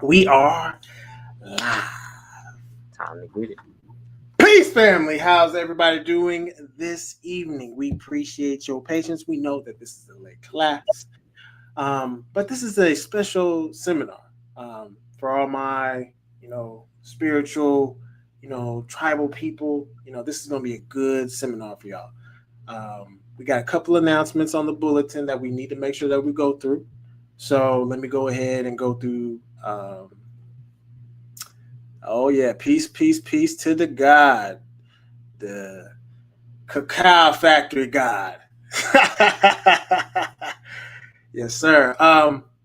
We are live. Time to get it. Peace, family. How's everybody doing this evening? We appreciate your patience. We know that this is a late class, but this is a special seminar for all my, spiritual, tribal people. This is going to be a good seminar for y'all. We got a couple announcements on the bulletin that we need to make sure that we go through. So let me go ahead and go through. Oh yeah, peace, peace, peace to the God, the cacao factory God. Yes, sir.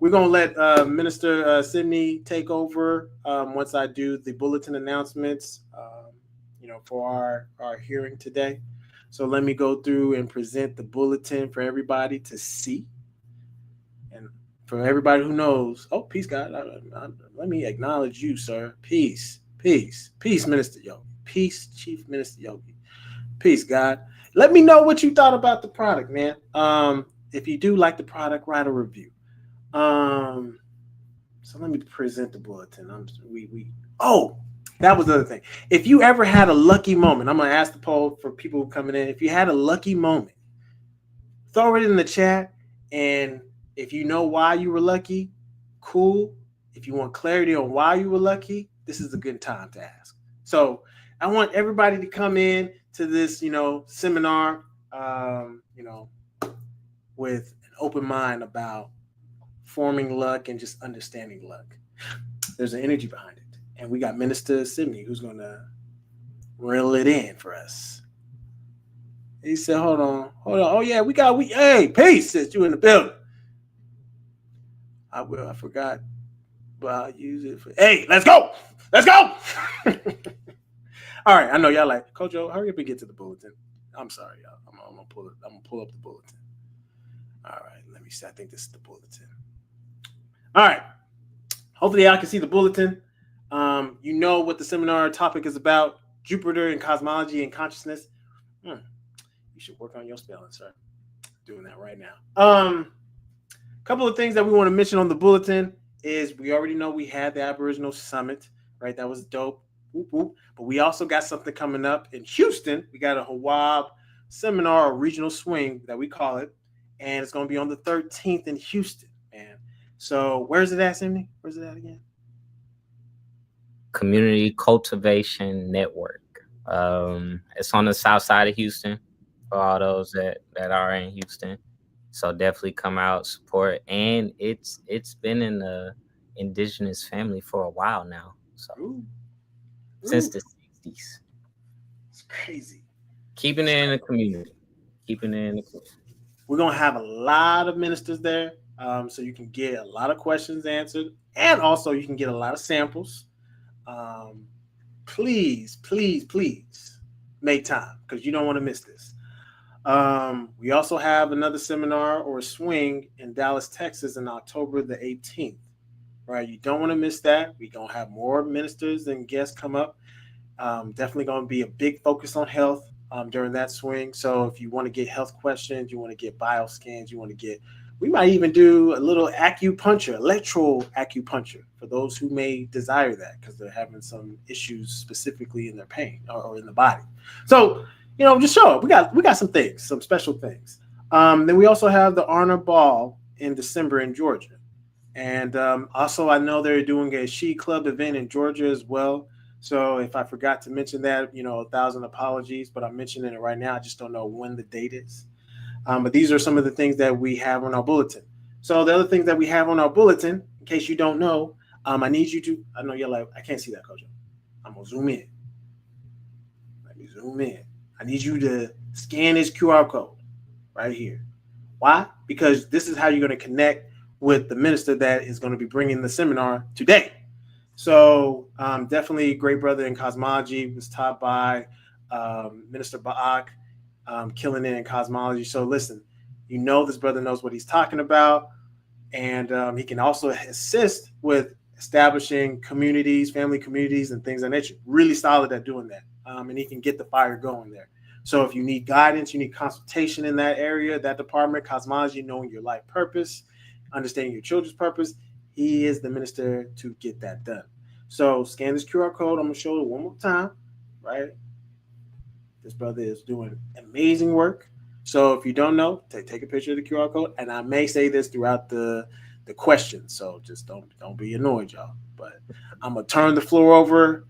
We're gonna let Minister Sydney take over once I do the bulletin announcements. For our hearing today. So let me go through and present the bulletin for everybody to see, and for everybody who knows. Oh, peace, God. Let me acknowledge you, sir. Peace, peace, peace, Minister Yogi. Peace, Chief Minister Yogi. Peace, God. Let me know what you thought about the product, man. If you do like the product, write a review. So let me present the bulletin. Oh, that was the other thing. If you ever had a lucky moment, I'm gonna ask the poll for people coming in. If you had a lucky moment, throw it in the chat. And if you know why you were lucky, cool. If you want clarity on why you were lucky, this is a good time to ask. So I want everybody to come in to this, seminar, with an open mind about forming luck and just understanding luck. There's an energy behind it. And we got Minister Sydney who's going to reel it in for us. He said, hold on. Oh, yeah, hey, peace, since you in the building. I forgot, but I'll use it for, hey, let's go. Let's go. All right, I know y'all like, Coach O, hurry up and get to the bulletin. I'm sorry, y'all. I'm gonna pull up the bulletin. All right, let me see. I think this is the bulletin. All right. Hopefully, y'all can see the bulletin. You know what the seminar topic is about: Jupiter and cosmology and consciousness. You should work on your spelling, sir. Doing that right now. Couple of things that we want to mention on the bulletin is we already know we had the Aboriginal Summit, right? That was dope. Whoop, whoop. But we also got something coming up in Houston. We got a Hawab seminar, or regional swing that we call it, and it's going to be on the 13th in Houston, man. So where's it at, Sydney? Where's it at again? Community Cultivation Network. It's on the south side of Houston for all those that are in Houston. So definitely come out, support. And it's been in the indigenous family for a while now. So since the 60s. It's crazy. Keeping it in the community. We're going to have a lot of ministers there. So you can get a lot of questions answered. And also you can get a lot of samples. Please, please, please make time because you don't want to miss this. We also have another seminar or swing in Dallas, Texas in October the 18th. Right, you don't want to miss that. We're going to have more ministers and guests come up. Definitely going to be a big focus on health during that swing. So if you want to get health questions, you want to get bioscans, we might even do a little acupuncture, electro acupuncture for those who may desire that because they're having some issues specifically in their pain or in the body. So, just show up. We got some things, some special things. Then we also have the Honor Ball in December in Georgia. And also I know they're doing a She Club event in Georgia as well. So if I forgot to mention that, 1,000 apologies, but I'm mentioning it right now. I just don't know when the date is. But these are some of the things that we have on our bulletin. So the other things that we have on our bulletin, in case you don't know, I need you to, I know you're like, I can't see that, Coach. I'm going to zoom in. Let me zoom in. I need you to scan this QR code right here. Why? Because this is how you're going to connect with the minister that is going to be bringing the seminar today. So definitely great brother in cosmology, was taught by Minister Baak, killing it in cosmology. So listen, this brother knows what he's talking about, and he can also assist with establishing communities, family communities, and things of that nature. Really solid at doing that, and he can get the fire going there. So if you need guidance, you need consultation in that area, that department, cosmology, knowing your life purpose, understanding your children's purpose, He is the minister to get that done. So scan this QR code. I'm gonna show it one more time, right? This brother is doing amazing work. So if you don't know, take a picture of the QR code, and I may say this throughout the question. So just don't be annoyed, y'all. But I'm gonna turn the floor over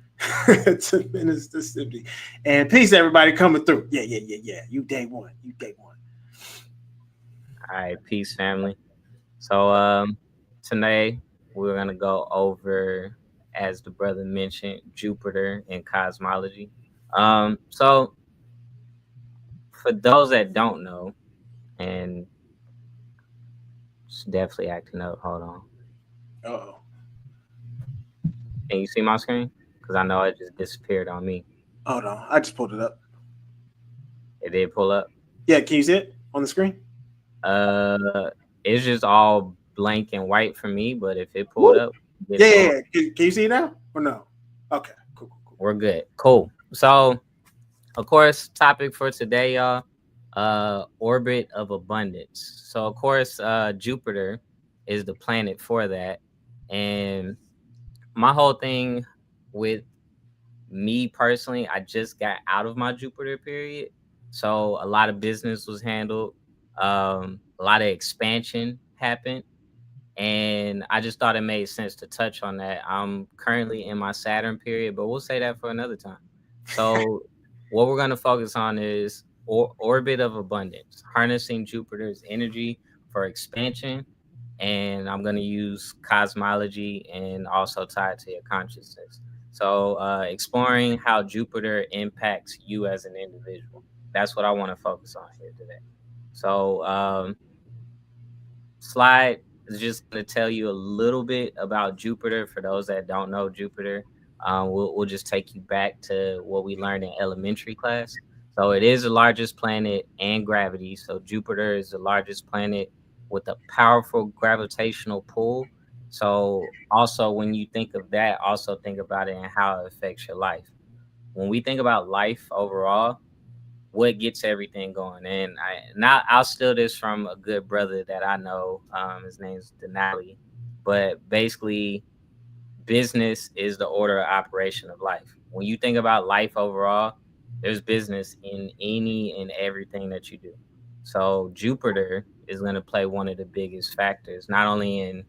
to Minister Cindy. And peace, everybody coming through. Yeah, yeah, yeah, yeah. You day one. You day one. All right, peace, family. So today we're gonna go over, as the brother mentioned, Jupiter and cosmology. So for those that don't know, and it's definitely acting up. Hold on. Uh-oh. Can you see my screen? Because I know it just disappeared on me. Hold on. I just pulled it up. It did pull up. Yeah, can you see it on the screen? Uh, it's just all blank and white for me. But if it pulled Woo. up, get Yeah, it yeah, going. yeah. Can you see it now or no? Okay, cool, cool, cool. We're good. Cool. So, of course, topic for today, y'all. Orbit of abundance. So, of course, Jupiter is the planet for that, and my whole thing with me personally, I just got out of my Jupiter period. So a lot of business was handled. A lot of expansion happened. And I just thought it made sense to touch on that. I'm currently in my Saturn period, but we'll say that for another time. So what we're going to focus on is orbit of abundance, harnessing Jupiter's energy for expansion. And I'm going to use cosmology and also tie it to your consciousness. So, exploring how Jupiter impacts you as an individual. That's what I want to focus on here today. So, slide is just going to tell you a little bit about Jupiter for those that don't know Jupiter. We'll just take you back to what we learned in elementary class. So it is the largest planet and gravity. So Jupiter is the largest planet with a powerful gravitational pull. So also when you think of that, also think about it and how it affects your life. When we think about life overall, what gets everything going. And I'll steal this from a good brother that I know. His name's Denali. But basically, business is the order of operation of life. When you think about life overall, there's business in any and everything that you do. So Jupiter is going to play one of the biggest factors, not only in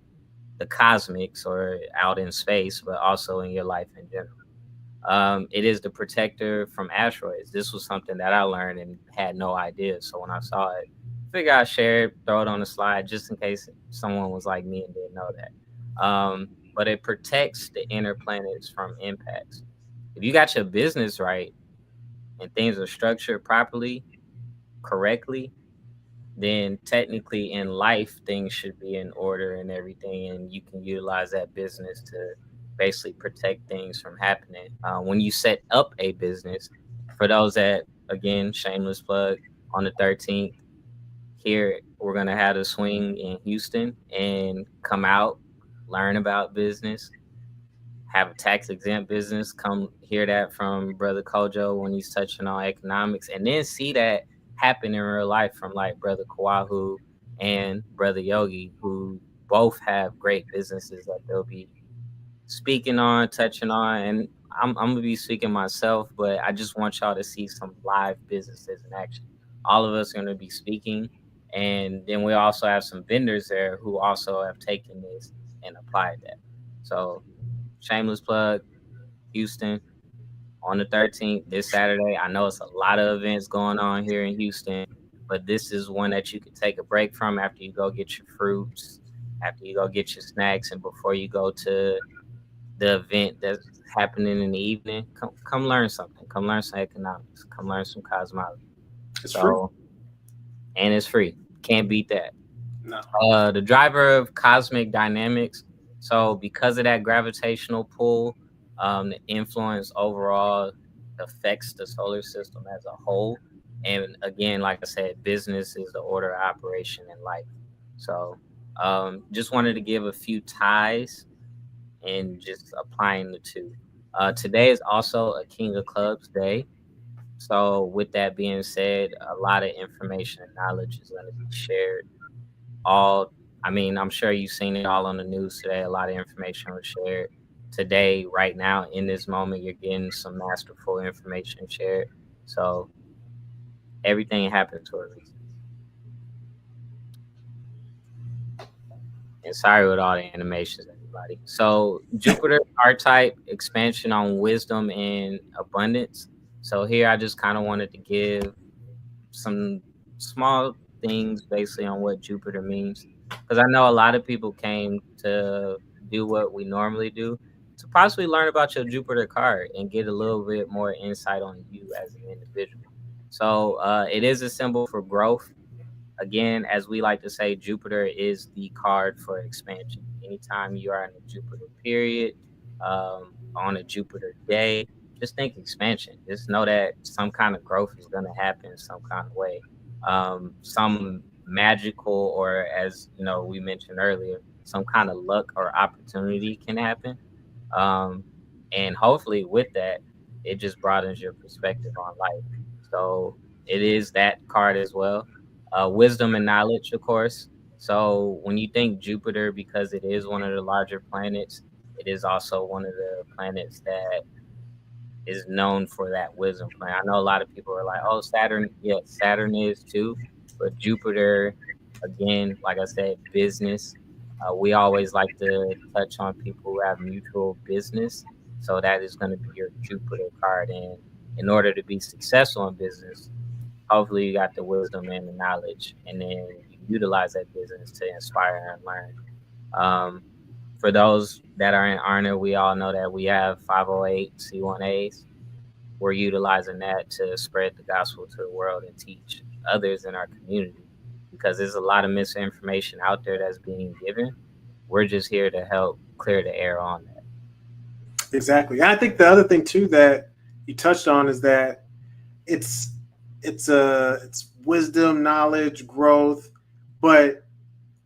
the cosmics or out in space, but also in your life in general. It is the protector from asteroids. This was something that I learned and had no idea. So when I saw it, I figured I'd share it, throw it on the slide just in case someone was like me and didn't know that. But it protects the inner planets from impacts. If you got your business right and things are structured properly, correctly, then technically in life things should be in order and everything, and you can utilize that business to basically protect things from happening. When you set up a business, for those that, again, shameless plug, on the 13th here we're going to have a swing in Houston and come out, learn about business, have a tax exempt business, come hear that from Brother Kojo when he's touching on economics, and then see that happen in real life from like Brother Kawahu and Brother Yogi, who both have great businesses that they'll be speaking on, touching on. And I'm gonna be speaking myself, but I just want y'all to see some live businesses in action. All of us are gonna be speaking, and then we also have some vendors there who also have taken this and applied that. So shameless plug, Houston on the 13th, this Saturday. I know it's a lot of events going on here in Houston, but this is one that you can take a break from after you go get your fruits, after you go get your snacks, and before you go to the event that's happening in the evening. Come learn something. Come learn some economics. Come learn some cosmology. It's free. So, and it's free. Can't beat that. No. The driver of cosmic dynamics. So because of that gravitational pull, the influence overall affects the solar system as a whole. And again, like I said, business is the order of operation in life. So just wanted to give a few ties and just applying the two. Today is also a King of Clubs day. So with that being said, a lot of information and knowledge is going to be shared all I mean, I'm sure you've seen it all on the news today. A lot of information was shared today, right now, in this moment. You're getting some masterful information shared. So everything happens for a reason. And sorry with all the animations, everybody. So Jupiter archetype expansion on wisdom and abundance. So here I just kind of wanted to give some small things basically on what Jupiter means. Because I know a lot of people came to do what we normally do to possibly learn about your Jupiter card and get a little bit more insight on you as an individual. So it is a symbol for growth. Again, as we like to say, Jupiter is the card for expansion. Anytime you are in a Jupiter period, on a Jupiter day, just think expansion. Just know that some kind of growth is going to happen in some kind of way. Some magical, or as you know, we mentioned earlier, some kind of luck or opportunity can happen. Um, and hopefully, with that, it just broadens your perspective on life. So it is that card as well. Wisdom and knowledge, of course. So when you think Jupiter, because it is one of the larger planets, it is also one of the planets that is known for that wisdom planet. I know a lot of people are like, "Oh, Saturn." Yeah, Saturn is too, but Jupiter, again, like I said, business. We always like to touch on people who have mutual business, so that is going to be your Jupiter card. And in order to be successful in business, hopefully you got the wisdom and the knowledge, and then you utilize that business to inspire and learn. Um, for those that are in Arna, we all know that we have 508c1As. We're utilizing that to spread the gospel to the world and teach others in our community, because there's a lot of misinformation out there that's being given. We're just here to help clear the air on that. Exactly. And I think the other thing too that you touched on is that it's it's wisdom, knowledge, growth, but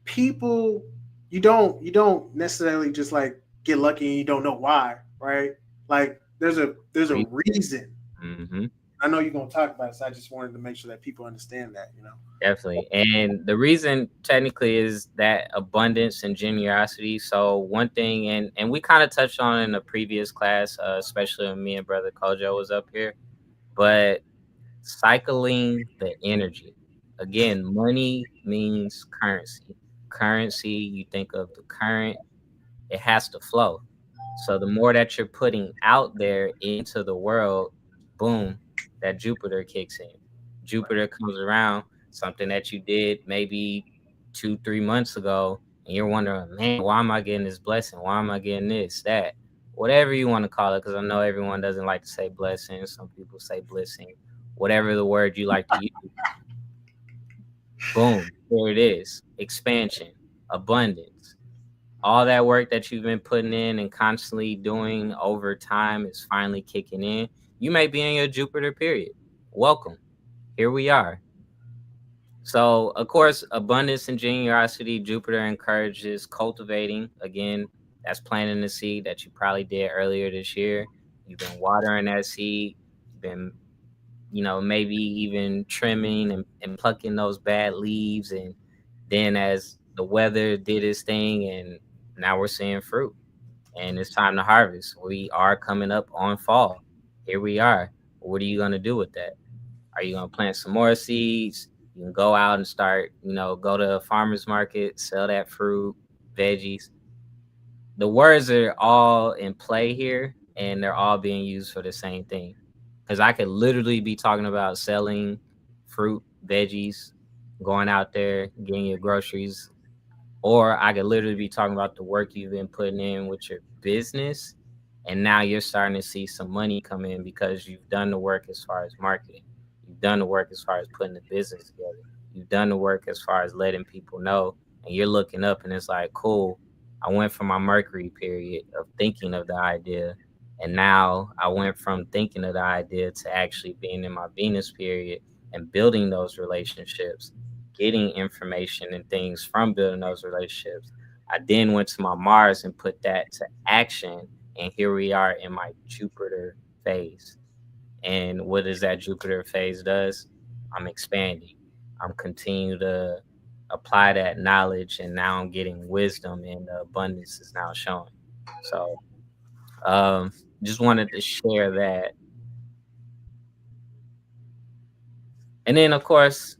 people you don't necessarily just like get lucky and you don't know why, right? Like there's a reason. Mm-hmm. I know you're gonna talk about it, so I just wanted to make sure that people understand that, you know. Definitely. And the reason technically is that abundance and generosity. So one thing, and we kind of touched on it in a previous class, especially when me and brother Kojo was up here, but cycling the energy. Again, money means currency. Currency, you think of the current, it has to flow. So the more that you're putting out there into the world, boom, that Jupiter kicks in. Jupiter comes around, something that you did maybe 2, 3 months ago, and you're wondering, man, why am I getting this blessing? Why am I getting this, that? Whatever you want to call it, because I know everyone doesn't like to say blessing. Some people say blessing. Whatever the word you like to use, boom, there it is. Expansion, abundance, all that work that you've been putting in and constantly doing over time is finally kicking in. You may be in your Jupiter period. Welcome. Here we are. So, of course, abundance and generosity, Jupiter encourages cultivating. Again, that's planting the seed that you probably did earlier this year. You've been watering that seed. You've been, maybe even trimming and plucking those bad leaves. And then as the weather did its thing, and now we're seeing fruit and it's time to harvest. We are coming up on fall. Here we are. What are you going to do with that? Are you going to plant some more seeds? You can go out and start, go to a farmer's market, sell that fruit, veggies. The words are all in play here, and they're all being used for the same thing. Because I could literally be talking about selling fruit, veggies, going out there, getting your groceries, or I could literally be talking about the work you've been putting in with your business. And now you're starting to see some money come in because you've done the work as far as marketing. You've done the work as far as putting the business together. You've done the work as far as letting people know. And you're looking up and it's like, cool. I went from my Mercury period of thinking of the idea. And now I went from thinking of the idea to actually being in my Venus period and building those relationships, getting information and things from building those relationships. I then went to my Mars and put that to action. And here we are in my Jupiter phase. And what is that Jupiter phase does? I'm expanding. I'm continuing to apply that knowledge, and now I'm getting wisdom, and the abundance is now showing. So um just wanted to share that. And then of course,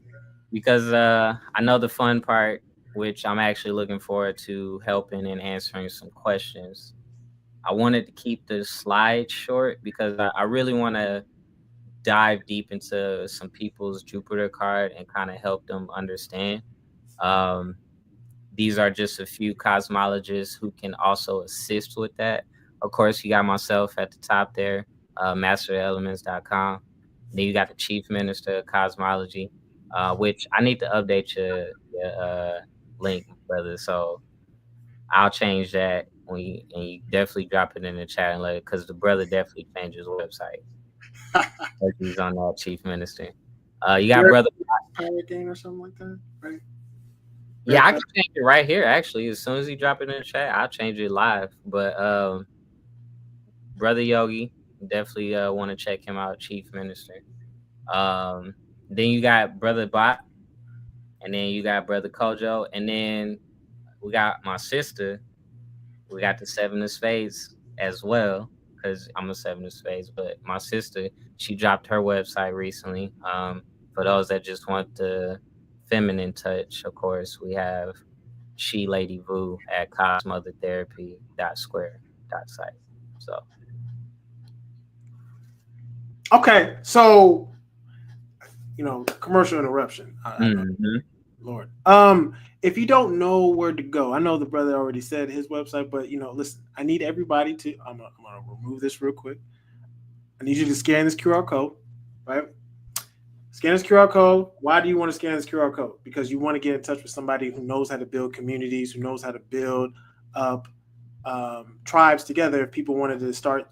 because I know the fun part, which I'm actually looking forward to helping and answering some questions. I wanted to keep the slides short because I really want to dive deep into some people's Jupiter card and kind of help them understand. Um, these are just a few cosmologists who can also assist with that. Of course, you got myself at the top there, masterelements.com. Then you got the chief minister of cosmology, which I need to update your link, brother. So I'll change that and you definitely drop it in the chat and let it, because the brother definitely changed his website. He's on that chief minister. You got Red brother. Pirate Gang or something like that, right? Yeah, Red I Pirate. can change it right here. Actually, as soon as you drop it in the chat, I'll change it live. But brother Yogi, definitely want to check him out, chief minister. Um, then you got brother Bot, and then you got brother Kojo, and then we got my sister. We got the seven of spades as well, because I'm a seven of spades. But my sister, she dropped her website recently. For those that just want the feminine touch, of course, we have She Lady Vu at cosmotherapy.square.site. So Okay, so commercial interruption. I know, mhm. Lord. If you don't know where to go, I know the brother already said his website, but listen, I need everybody to. I'm gonna remove this real quick. I need you to scan this QR code, right? Scan this QR code. Why do you want to scan this QR code? Because you want to get in touch with somebody who knows how to build communities, who knows how to build up tribes together. If people wanted to start,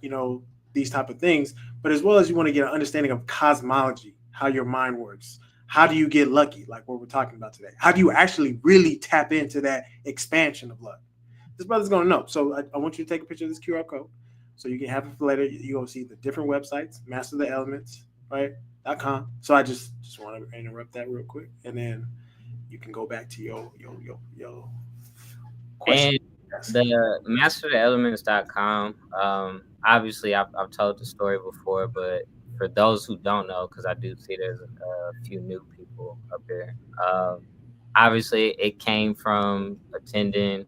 these type of things, but as well as you want to get an understanding of cosmology, how your mind works. How do you get lucky, like what we're talking about today? How do you actually really tap into that expansion of luck? This brother's going to know. So I want you to take a picture of this QR code so you can have it for later. You're going to see the different websites, Master the Elements, right? .com. So I just want to interrupt that real quick, and then you can go back to your question. And the masterelements.com, obviously I've told the story before, but for those who don't know, because I do see there's a few new people up here. Obviously it came from attending,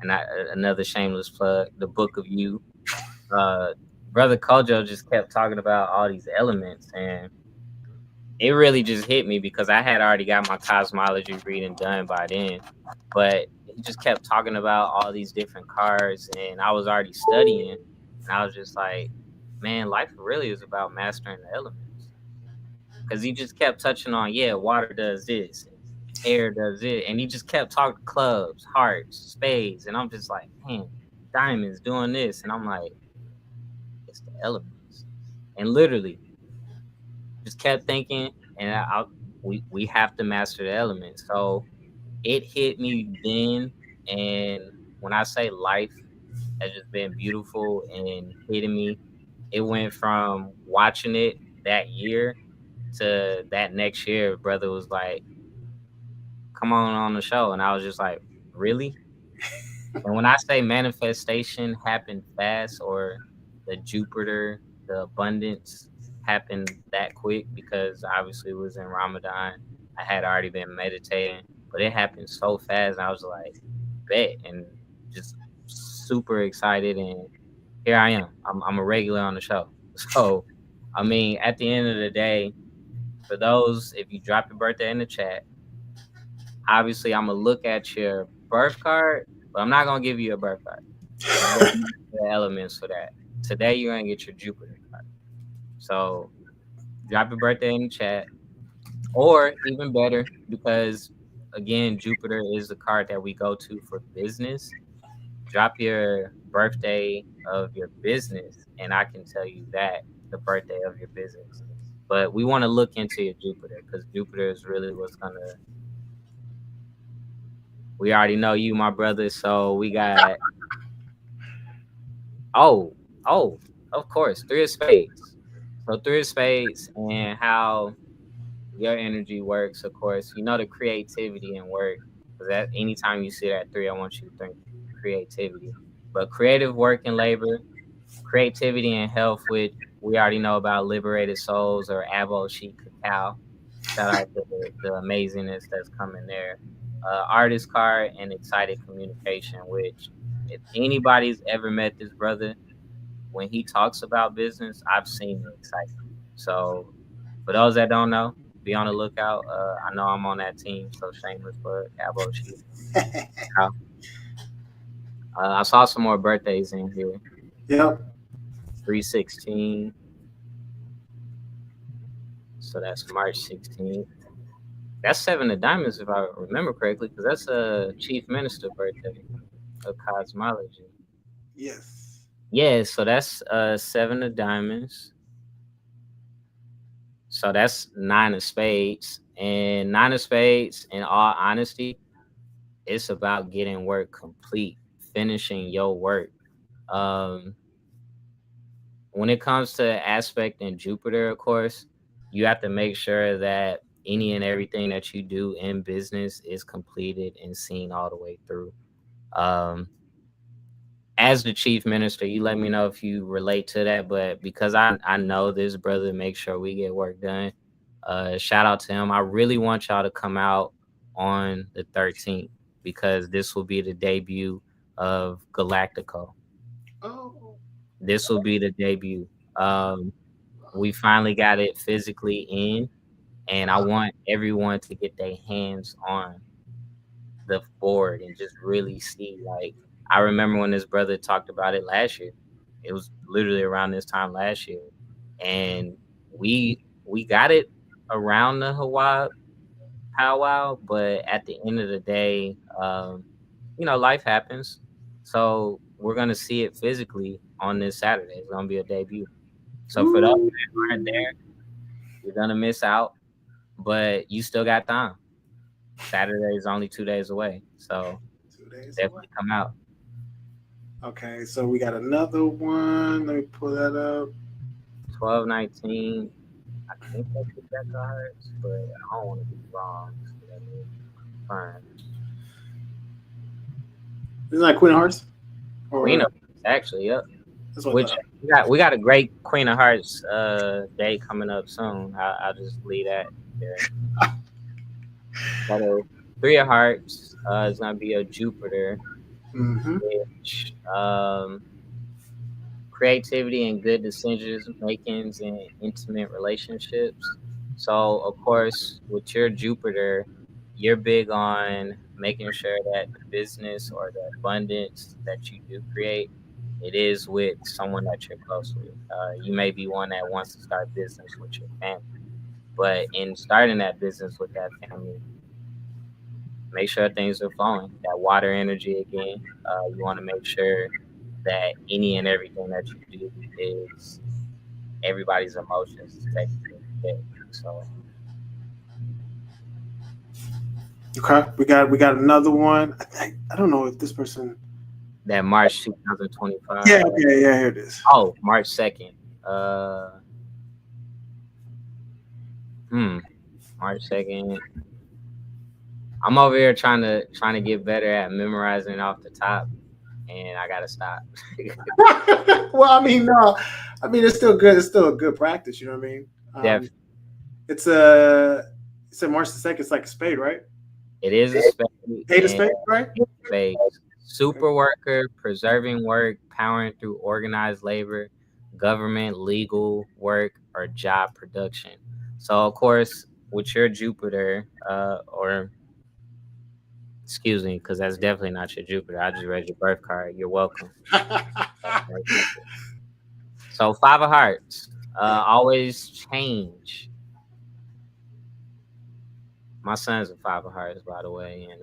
and another shameless plug, the Book of You. Uh, Brother Kojo just kept talking about all these elements, and it really just hit me because I had already got my cosmology reading done by then, but he just kept talking about all these different cards, and I was already studying, and I was just like, man, life really is about mastering the elements. Because he just kept touching on, yeah, water does this, and air does it, and he just kept talking clubs, hearts, spades, and I'm just like, man, diamonds doing this, and I'm like, it's the elements, and literally just kept thinking, and we have to master the elements. So it hit me then, and when I say life has just been beautiful and hitting me, it went from watching it that year to that next year. Brother was like, "Come on the show," and I was just like, "Really?" And when I say manifestation happened fast, or the Jupiter, the abundance happened that quick, because obviously it was in Ramadan. I had already been meditating, but it happened so fast. I was like, bet, and just super excited. And here I am. I'm a regular on the show. So, I mean, at the end of the day, for those, if you drop your birthday in the chat, obviously I'm gonna look at your birth card, but I'm not gonna give you a birth card. I'm gonna use the elements for that. Today you're gonna get your Jupiter card. So drop your birthday in the chat, or even better, because again, Jupiter is the card that we go to for business. Drop your birthday of your business, and I can tell you that the birthday of your business. But we want to look into your Jupiter, because Jupiter is really what's gonna. We already know you, my brother. So we got. Oh, of course, three of spades. So three of spades, and how Your energy works, of course. You know the creativity and work. Because that anytime you sit at three, I want you to think creativity. But creative work and labor, creativity and health, which we already know about liberated souls or avo chic cacao. Shout out to the amazingness that's coming there. Artist card and excited communication, which if anybody's ever met this brother, when he talks about business, I've seen the excitement. So for those that don't know, be on the lookout. I know I'm on that team, so shameless plug, Avo Chief. I saw some more birthdays in here. Yep. 316, so that's March 16th. That's Seven of Diamonds, if I remember correctly, because that's a Chief Minister birthday of Cosmology. Yes. Yeah, so that's Seven of Diamonds. So that's Nine of Spades. And Nine of Spades, in all honesty, it's about getting work complete, finishing your work. Um, when it comes to aspect in Jupiter, of course, you have to make sure that any and everything that you do in business is completed and seen all the way through. Um, as the chief minister, you let me know if you relate to that. But because I know this brother makes sure we get work done. Shout out to him. I really want y'all to come out on the 13th because this will be the debut of Galactico. Oh. This will be the debut. We finally got it physically in, and I want everyone to get their hands on the board and just really see. Like, I remember when this brother talked about it last year. It was literally around this time last year, and we got it around the Hawaii powwow. But at the end of the day, life happens. So we're gonna see it physically on this Saturday. It's gonna be a debut. So for those Ooh. that aren't there, you're gonna miss out, but you still got time. Saturday is only 2 days away, so 2 days away. definitely come out. Okay, so we got another one. Let me pull that up. 12/19. I think that's the deck of hearts, but I don't want to be wrong. So let me confirm. Isn't that Queen of Hearts? Queen Or of Hearts, actually, yep. that's what I Which thought. we got a great Queen of Hearts day coming up soon. I'll just leave that there. Got a Three of Hearts is gonna be a Jupiter, Mm-hmm. which creativity and good decisions makings and intimate relationships. So of course, with your Jupiter, you're big on making sure that the business or the abundance that you do create, it is with someone that you're close with. You may be one that wants to start business with your family, but in starting that business with that family, make sure things are flowing. That water energy again. You want to make sure that any and everything that you do is everybody's emotions is taken care of. So Okay, we got another one. I don't know if this person. that March 2025. Yeah. Okay. Yeah. Here it is. Oh, March 2nd. Uh, hmm, March 2nd. I'm over here trying to get better at memorizing off the top, and I gotta stop. Well, I mean, no, I mean it's still good. It's still a good practice. You know what I mean? Definitely, It's a it's a March the second. It's like a spade, right? it is a spade, Eight of and spades, right? space. Okay. Super worker, preserving work, powering through organized labor, government, legal work, or job production. So, of course, with your Jupiter, or excuse me, because that's definitely not your Jupiter. I just read your birth card. You're welcome. So, Five of Hearts, Yeah. always change. My son's a Five of Hearts, by the way, and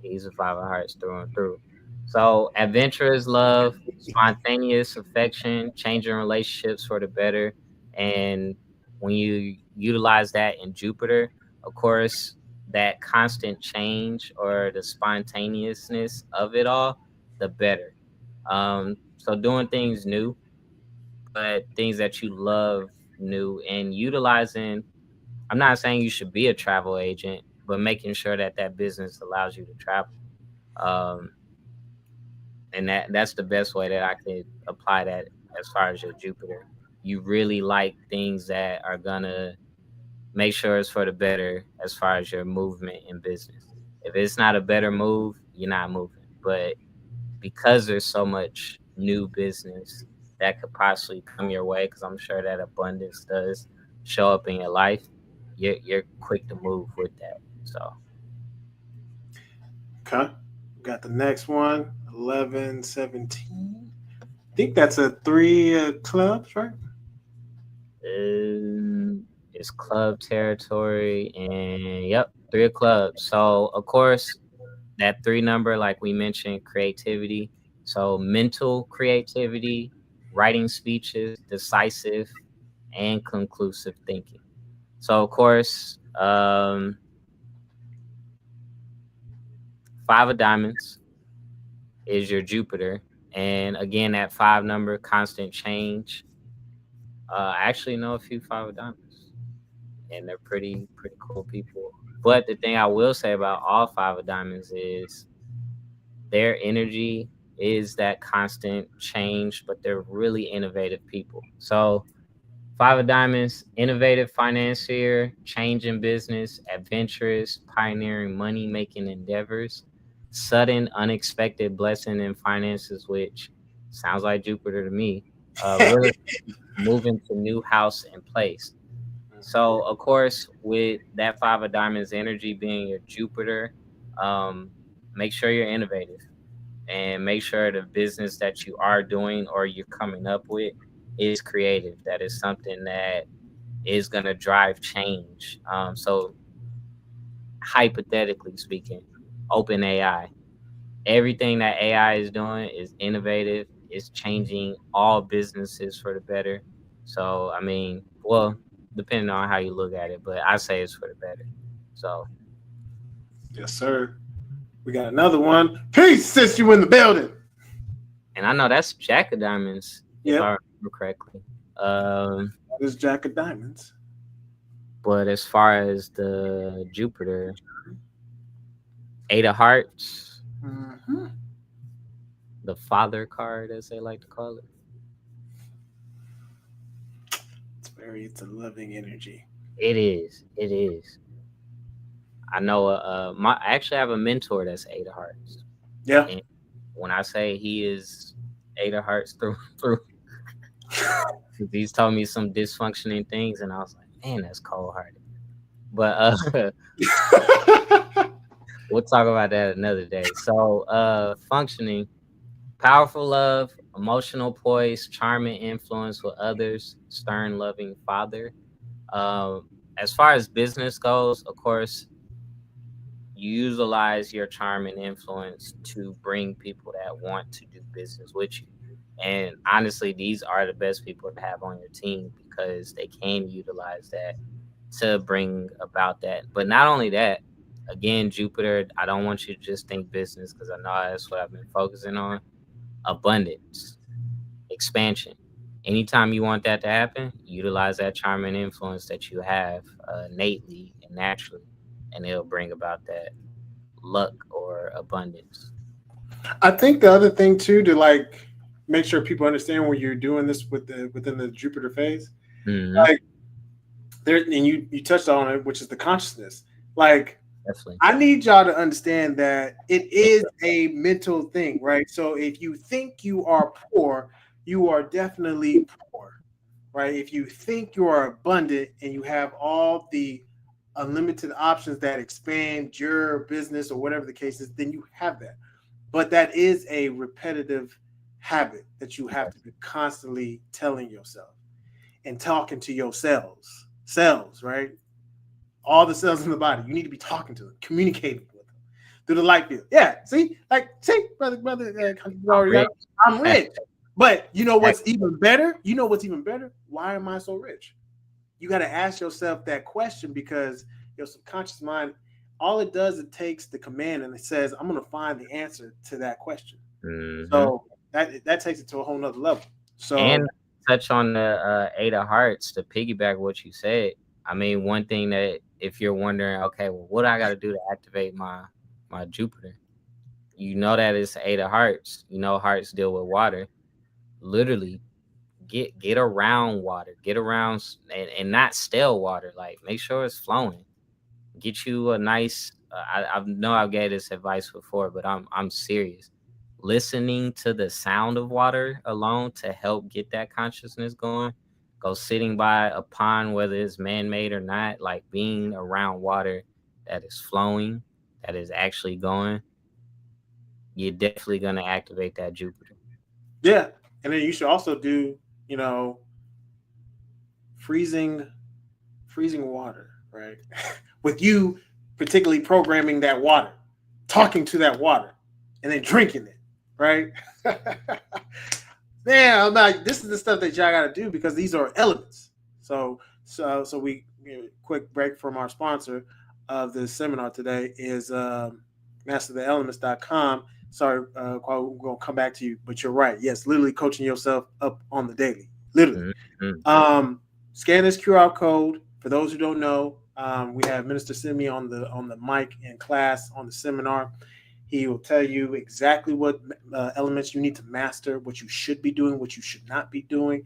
he's a Five of Hearts through and through. So adventurous love, spontaneous affection, changing relationships for the better. And when you utilize that in Jupiter, of course, that constant change or the spontaneousness of it all, the better. So doing things new, but things that you love new and utilizing. I'm not saying you should be a travel agent, but making sure that that business allows you to travel. Um, and that's the best way that I could apply that as far as your Jupiter. You really like things that are gonna make sure it's for the better as far as your movement in business. If it's not a better move, you're not moving. But because there's so much new business that could possibly come your way, because I'm sure that abundance does show up in your life, you're quick to move with that. So Okay. Got the next one, 11, 17. I think that's a three clubs, right? it's club territory, and yep, three of clubs. So of course, that three number, like we mentioned, creativity. So mental creativity, writing speeches, decisive, and conclusive thinking. So of course, five of diamonds is your Jupiter, and again, that five number, constant change. I actually know a few five of diamonds, and they're pretty cool people. But the thing I will say about all five of diamonds is their energy is that constant change, but they're really innovative people. So five of diamonds, innovative financier, change in business, adventurous, pioneering money making endeavors, sudden unexpected blessing in finances, which sounds like Jupiter to me. Real moving to new house and place. So of course, with that five of diamonds energy being your Jupiter, um, make sure you're innovative and make sure the business that you are doing or you're coming up with is creative. That is something that is going to drive change. So, hypothetically speaking, open AI, everything that AI is doing is innovative, it's changing all businesses for the better. So, I mean, well, depending on how you look at it, but I say it's for the better. So, Yes, sir. We got another one. Peace, since you in the building. and I know that's Jack of Diamonds, if I Yep. remember correctly. Um, That is Jack of Diamonds. But as far as the Jupiter, Eight of Hearts, Mm-hmm. the father card, as they like to call it. It's a loving energy. It is. It is. I know. I actually have a mentor that's Eight of Hearts, Yeah. and when I say he is Eight of Hearts through through, 'cause he's told me some dysfunctioning things, and I was like, man, that's cold hearted. But we'll talk about that another day. So, functioning, powerful love, emotional poise, charming influence with others, stern, loving father. Um, as far as business goes, of course, you utilize your charm and influence to bring people that want to do business with you. And honestly, these are the best people to have on your team because they can utilize that to bring about that. But not only that, again, Jupiter, I don't want you to just think business because I know that's what I've been focusing on. Abundance, expansion. Anytime you want that to happen, utilize that charm and influence that you have innately and naturally, and it'll bring about that luck or abundance. I think the other thing too to like make sure people understand when you're doing this with the within the Jupiter phase, Hmm. like there and you touched on it, which is the consciousness. Like Definitely. I need y'all to understand that it is a mental thing, right? So if you think you are poor, you are definitely poor, right? If you think you are abundant and you have all the unlimited options that expand your business or whatever the case is, then you have that. But that is a repetitive habit that you have to be constantly telling yourself and talking to your cells, right? All the cells in the body. You need to be talking to them, communicating with them through the light field. Yeah, see, brother, you I'm already got rich. it. I'm rich. But you know what's Exactly. even better? You know what's even better? Why am I so rich? You got to ask yourself that question because your subconscious mind, all it does, it takes the command and it says, I'm going to find the answer to that question. Hmm. So that takes it to a whole nother level. So And touch on the Eight of Hearts to piggyback what you said. I mean, one thing that if you're wondering, okay, well, what do I got to do to activate my Jupiter? You know that it's the eight of hearts. You know hearts deal with water. Literally, get around water. Get around and not stale water. Like make sure it's flowing. Get you a nice. I know I've gave this advice before, but I'm serious. Listening to the sound of water alone to help get that consciousness going. Go sitting by a pond, whether it's man made or not, like being around water that is flowing, that is actually going. You're definitely gonna activate that Jupiter. Yeah, and then you should also do, you know, freezing freezing water, right? With you particularly programming that water, talking to that water, and then drinking it, right? Man, I'm like, this is the stuff that y'all got to do because these are elements. So we quick break from our sponsor of this seminar today is mastertheelements.com. Sorry, we're gonna come back to you, but you're right. Yes, literally coaching yourself up on the daily, literally. Mm-hmm. Scan this QR code. For those who don't know, we have Minister Simi on the mic in class on the seminar. He will tell you exactly what elements you need to master, what you should be doing, what you should not be doing,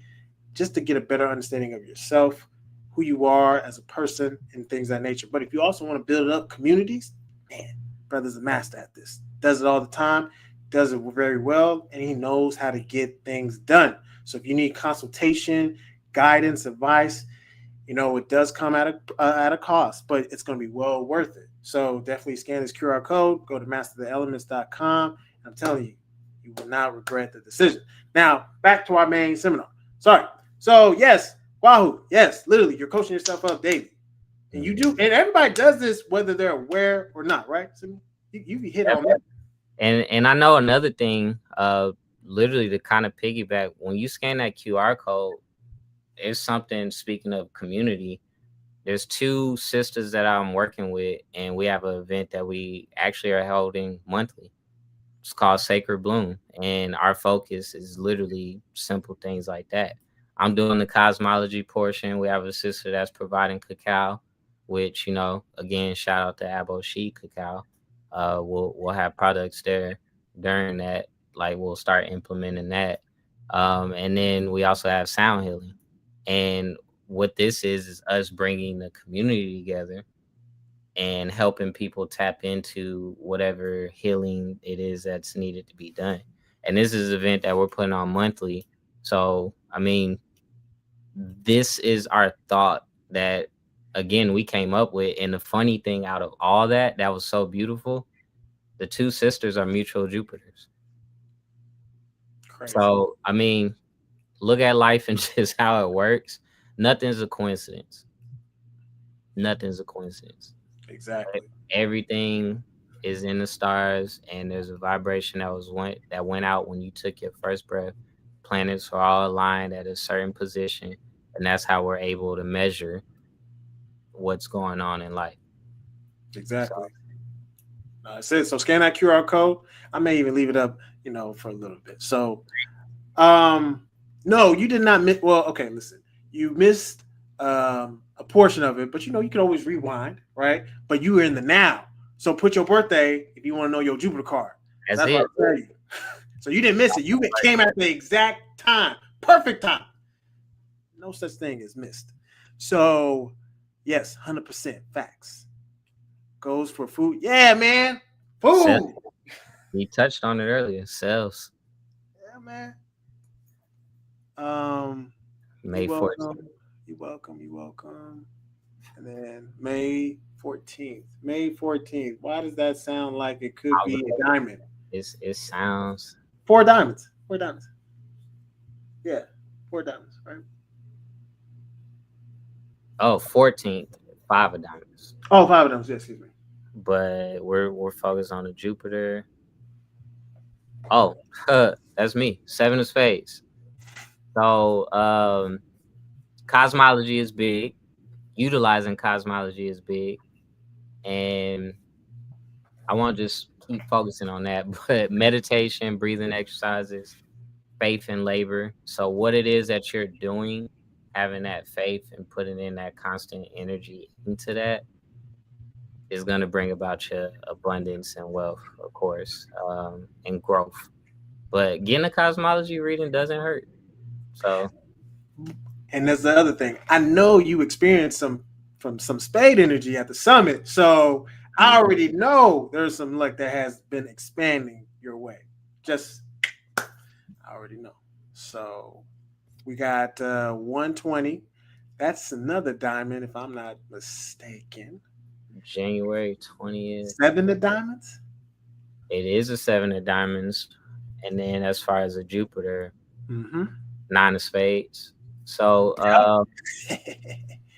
just to get a better understanding of yourself, who you are as a person, and things of that nature. But if you also want to build up communities, man, brother's a master at this. Does it all the time, does it very well, and he knows how to get things done. So if you need consultation, guidance, advice, it does come at a cost, but it's going to be well worth it. So definitely scan this QR code, go to mastertheelements.com, and I'm telling you, you will not regret the decision. Now, back to our main seminar. Sorry. So, yes, Wahoo, yes, literally, you're coaching yourself up daily. And you do, and everybody does this whether they're aware or not, right? So you hit on that. And I know another thing, literally to kind of piggyback, when you scan that QR code, there's something, speaking of community, there's two sisters that I'm working with, and we have an event that we actually are holding monthly. It's called Sacred Bloom, and our focus is literally simple things like that. I'm doing the cosmology portion. We have a sister that's providing cacao, which, again, shout out to Abo She Cacao. We'll have products there during that. Like we'll start implementing that, and then we also have sound healing. And what this is us bringing the community together and helping people tap into whatever healing it is that's needed to be done. And this is an event that we're putting on monthly. So, I mean, this is our thought that, again, we came up with. And the funny thing out of all that was so beautiful, the two sisters are mutual Jupiters. Crazy. So, I mean, look at life and just how it works. Nothing's a coincidence. Nothing's a coincidence. Exactly. Everything is in the stars, and there's a vibration that went out when you took your first breath. Planets are all aligned at a certain position, and that's how we're able to measure what's going on in life. So Exactly. That's it. So scan that QR code. I may even leave it up, for a little bit. So, no, you did not miss. Well, okay, listen, you missed a portion of it, but you can always rewind, right? But you were in the now. So put your birthday if you want to know your Jupiter card. that's That's what it. I tell you. So you didn't miss it. You came at the exact time, perfect time. No such thing as missed. So, yes, 100% facts. Goes for food. Yeah, man. Cells. Food. You touched on it earlier. Cells. Yeah, man. Um, you May 14th. welcome. You welcome. You welcome. And then May 14th. May 14th. Why does that sound like it could be a diamond? It sounds. Four diamonds. Four diamonds. Yeah. Four diamonds, right? Oh, 14th, 5 of diamonds. Oh, five of diamonds. Yes, excuse me. But we're focused on the Jupiter. Oh, that's me. 7 of spades. So, cosmology is big. Utilizing cosmology is big, and I want to just keep focusing on that. But meditation, breathing exercises, faith and labor. So, what it is that you're doing having that faith and putting in that constant energy into that is going to bring about your abundance and wealth, of course, and growth. But getting a cosmology reading doesn't hurt. So, And that's the other thing. I know you experienced some spade energy at the summit, so I already know there's some luck that has been expanding your way. Just I already know. So we got 120. That's another diamond, if I'm not mistaken. January 20th, 7 of diamonds. it is a 7 of diamonds. And then as far as a Jupiter, Mm-hmm. 9 of spades. So,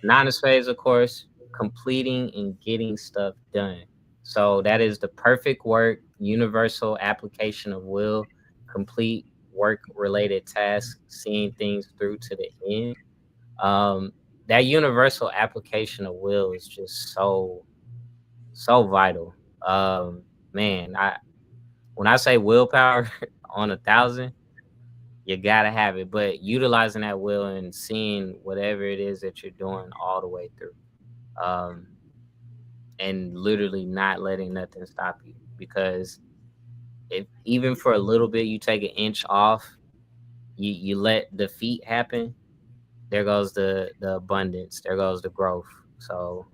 nine of spades, of course, completing and getting stuff done. So that is the perfect work, universal application of will, complete work related tasks, seeing things through to the end. Um, that universal application of will is just so vital. Man, I when I say willpower on 1,000, you gotta have it. But utilizing that will and seeing whatever it is that you're doing all the way through. Um, and literally not letting nothing stop you, because if even for a little bit you take an inch off, you let defeat happen, there goes the abundance, there goes the growth. So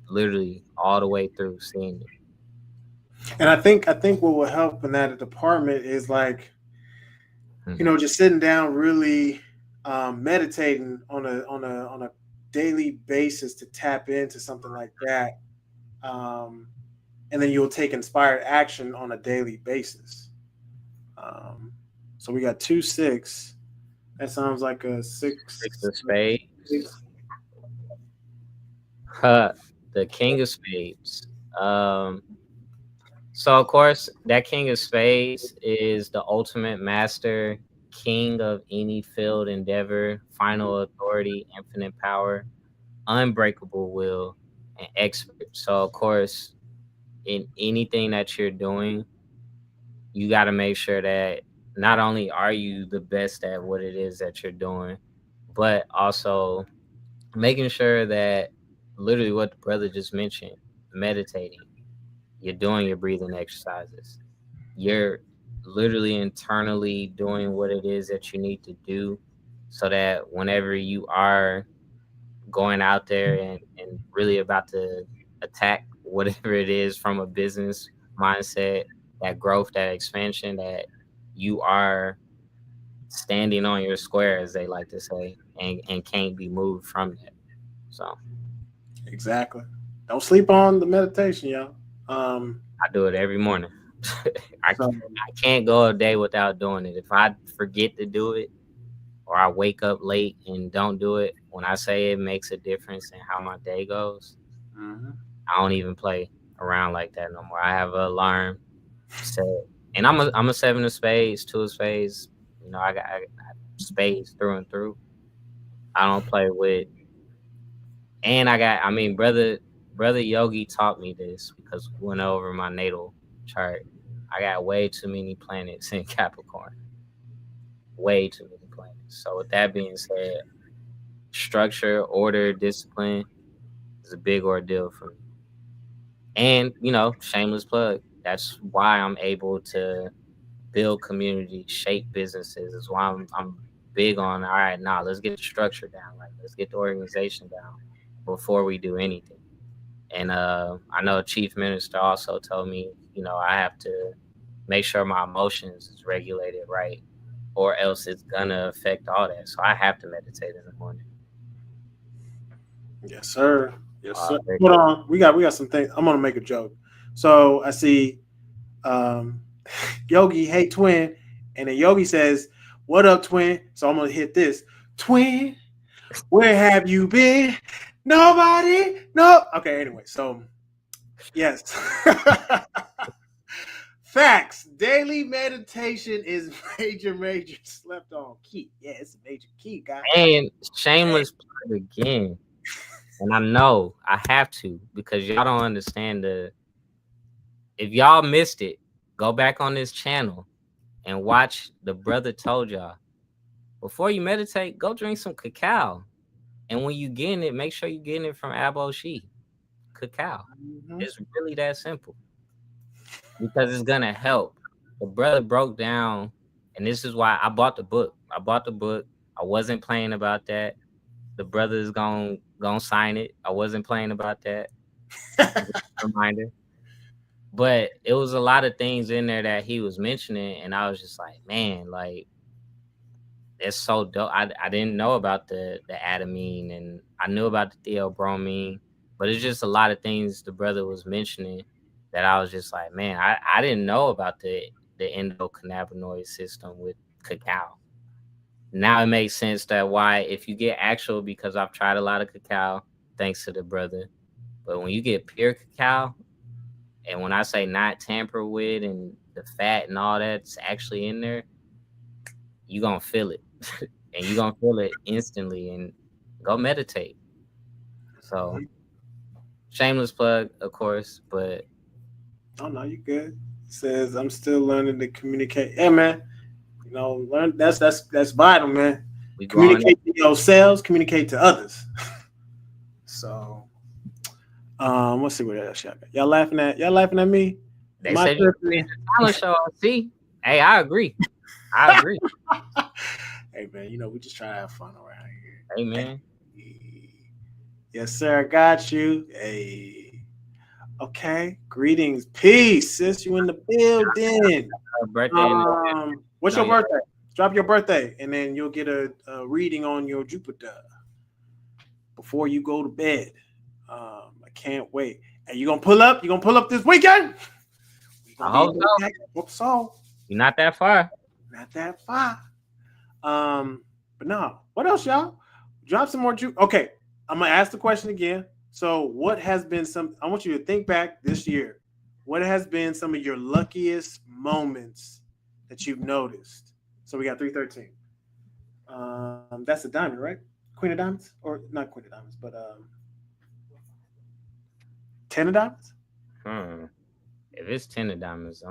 literally all the way through seeing it. And I think what will help in that department is like, Mhm. just sitting down, really meditating on a daily basis to tap into something like that, um, and then you'll take inspired action on a daily basis. Um, so we got 2 6. That sounds like a Six six. of spades. Six. The king of spades. um So of course, that King of Spades is the ultimate master, king of any field endeavor, final authority, infinite power, unbreakable will, and expert. So of course, in anything that you're doing, you got to make sure that not only are you the best at what it is that you're doing, but also making sure that literally what the brother just mentioned, meditating, you're doing your breathing exercises, you're literally internally doing what it is that you need to do, so that whenever you are going out there and really about to attack whatever it is from a business mindset, that growth, that expansion, that you are standing on your square, as they like to say, and can't be moved from that. So Exactly. Don't sleep on the meditation, y'all. I do it every morning. So I can't go a day without doing it. If I forget to do it, or I wake up late and don't do it, when I say it makes a difference in how my day goes, mhm. I don't even play around like that no more. I have an alarm set, and I'm a 7 of spades, 2 of spades. I got spades through and through. I don't play with, and I mean, brother Yogi taught me this because we went over my natal chart. I got way too many planets in Capricorn, way too many planets. So with that being said, structure, order, discipline is a big ordeal for me. And, shameless plug. That's why I'm able to build community, shape businesses. Is why I'm big on, all right, now let's get the structure down. Like, let's get the organization down before we do anything. And I know Chief Minister also told me, I have to make sure my emotions is regulated right, or else it's gonna affect all that. So I have to meditate in the morning. Yes, sir. Yes, sir. Very Hold on. We got some things. I'm gonna make a joke. So I see um, Yogi, hey twin, and then Yogi says, "What up, twin?" So I'm gonna hit this. Twin, where have you been? Nobody. No. Okay. Anyway, so yes. Facts. Daily meditation is major slept on key. Yeah, it's a major key, guy. And shameless plug again. And I know I have to, because y'all don't understand if y'all missed it, go back on this channel and watch the brother told y'all. before you meditate, go drink some cacao. And when you getting it, make sure you getting it from Aboshi cacao. Mhm. It's really that simple because it's gonna help. The brother broke down, and this is why I bought the book. I bought the book. I wasn't playing about that. The brother is gonna sign it. I wasn't playing about that. Reminder. But it was a lot of things in there that he was mentioning, and I was just like, man, like it's so dope. I didn't know about the adenine, and I knew about the theobromine, but it's just a lot of things the brother was mentioning that I was just like, man, I didn't know about the endocannabinoid system with cacao. Now it makes sense that why if you get actual, because I've tried a lot of cacao, thanks to the brother, but when you get pure cacao, and when I say not tampered with and the fat and all that's actually in there, you gonna feel it. And you gonna feel it instantly, and go meditate. So shameless plug, of course, but Oh no, you good. Says I'm still learning to communicate. Yeah, man. Learn that's vital, man. we growing up. Communicate to yourselves, communicate to others. So, let's see what else y'all got. Y'all laughing at me? They Am I said you should be in tripping? the talent show. See, hey, I agree. I agree. Hey man, we just try to have fun around Hey here. man, Hey, yes, sir, I got you. Hey, okay. Greetings, peace, sis. You in the building? her birthday in the What's know your your birthday? Drop your birthday, and then you'll get a reading on your Jupiter before you go to bed. I can't wait. And you gonna pull up? You gonna pull up this weekend? We gonna I be hope so. hope so. You're not that far. Not that far. But no. What else, y'all? Drop some more juice. Okay, I'm gonna ask the question again. So, what has been some? I want you to think back this year. What has been some of your luckiest moments that you've noticed? So we got 313. That's a diamond, right? Queen of diamonds, or not Queen of diamonds, but 10 of diamonds. Hmm. If it's 10 of diamonds,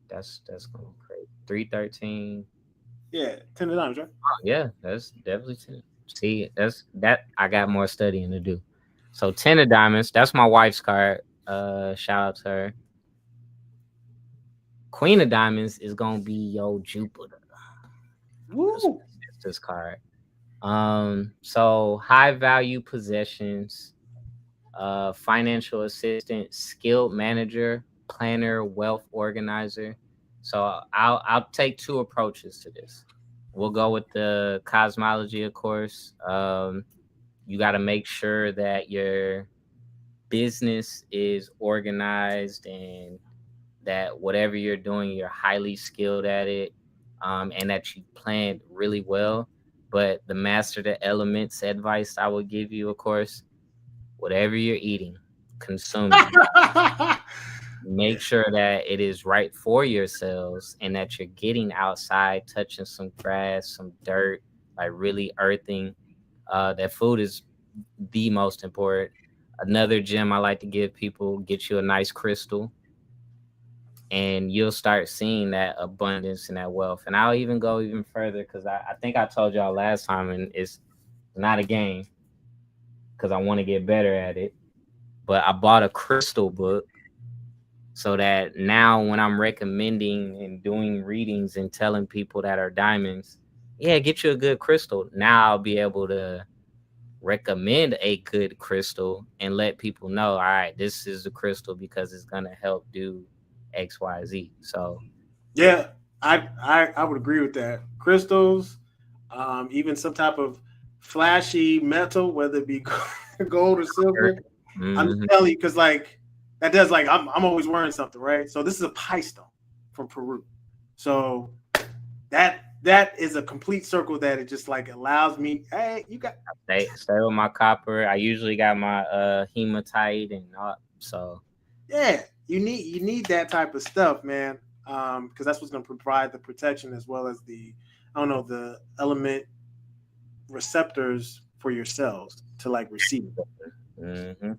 that's going crazy. 313. Yeah, 10 of diamonds, right? Oh, yeah, that's definitely 10. See, that's that. I got more studying to do. So 10 of diamonds. That's my wife's card. Shout out to her. Queen of diamonds is gonna be your Jupiter. That's Woo! my sister's card. So high value possessions, financial assistant, skilled manager, planner, wealth organizer. So I'll take two approaches to this. We'll go with the cosmology, of course. You got to make sure that your business is organized and that whatever you're doing, you're highly skilled at it, and that you planned really well. But the master the elements advice I would give you, of course, whatever you're eating, consuming, make Yeah. sure that it is right for your cells and that you're getting outside, touching some grass, some dirt, like really earthing. That food is the most important. Another gem I like to give people: get you a nice crystal, and you'll start seeing that abundance and that wealth. And I'll even go even further because I think I told y'all last time, and it's not a game because I want to get better at it. But I bought a crystal book so that now when I'm recommending and doing readings and telling people that are diamonds, yeah, get you a good crystal. Now I'll be able to recommend a good crystal and let people know, all right, this is the crystal because it's gonna help do XYZ. So Yeah, I would agree with that. Crystals, even some type of flashy metal, whether it be gold or silver. I'm just mm-hmm. telling you because like that does like I'm always wearing something, right? So this is a pie stone from Peru. So that is a complete circle that it just like allows me. Hey, you got Stay with my copper. I usually got my hematite and all, so yeah. You need that type of stuff, man. Because that's what's going to provide the protection as well as the I don't know the element receptors for your cells to like receive. mm-hmm.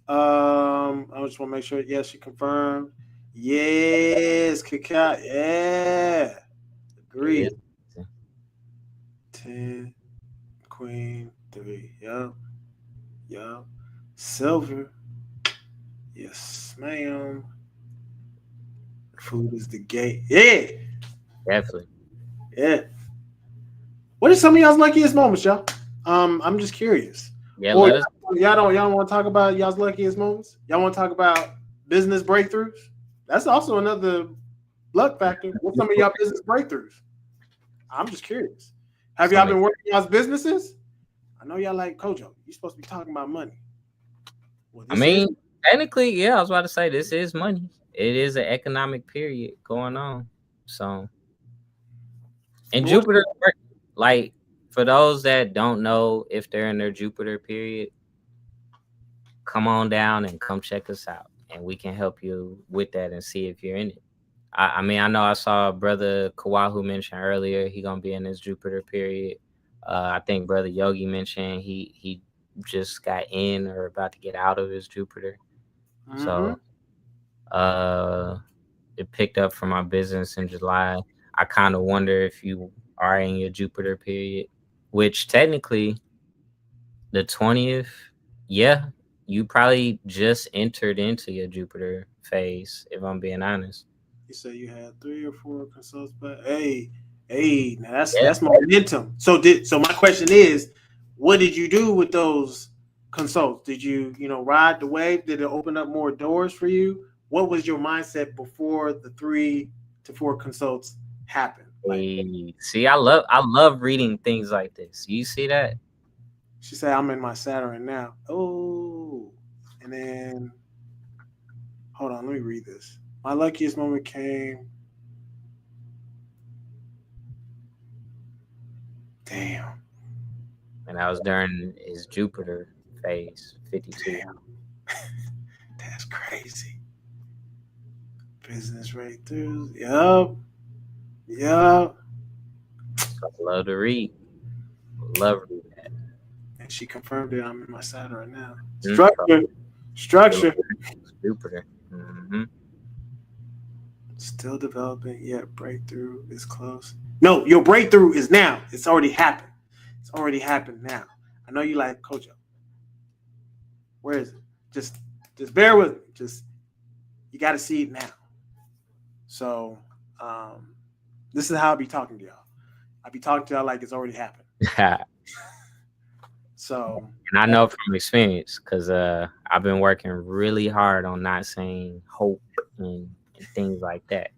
I just want to make sure. Yes, she confirmed. Yes, cacao. Yeah, It agreed. is. 10, Queen, 3. Yup. Yup. Silver. Yes, ma'am. Food is the gate. Yeah. Definitely. Yeah. What are some of y'all's luckiest moments, y'all? I'm just curious. Yeah, Or let us. y'all don't want to talk about y'all's luckiest moments? Y'all want to talk about business breakthroughs? That's also another luck factor. What's some of y'all business breakthroughs? I'm just curious. Have y'all Some, been working y'all's businesses? I know y'all like Kojo. You're supposed to be talking about money. Well, I this is mean, technically, yeah, I was about to say this is money. It is an economic period going on. So, and what's Jupiter, like for those that don't know if they're in their Jupiter period, come on down and come check us out, and we can help you with that and see if you're in it. I mean, I know I saw brother Kawahu mention earlier he gonna be in his Jupiter period. I think brother Yogi mentioned he just got in or about to get out of his Jupiter. mm-hmm. So it picked up for my business in July. I kind of wonder if you are in your Jupiter period, which technically the 20th, yeah, you probably just entered into your Jupiter phase, if I'm being honest. You said you had 3 or 4 consults, but hey, now that's Yeah. momentum. So my question is, what did you do with those consults? Did you ride the wave? Did it open up more doors for you? What was your mindset before the 3 to 4 consults happened? Like Hey, see, I love reading things like this. You see that? she said, I'm in my Saturn now. Oh, and then hold on, let me read this. My luckiest moment came. Damn, And I was during his Jupiter phase, 52. damn, that's crazy. Business breakthroughs. Yup. Yup. So I love to read. Love reading that. And she confirmed it. I'm in my Saturn right now. So Structure. Structure. Jupiter. Hmm. Still developing. Yeah, breakthrough is close. No, your breakthrough is now. It's already happened. It's already happened now. I know you like Kojo. Where is it? Just just bear with me. Just you gotta see it now. So this is how I be talking to y'all. I be talking to y'all like it's already happened. And So I know from experience because I've been working really hard on not saying hope and things like that.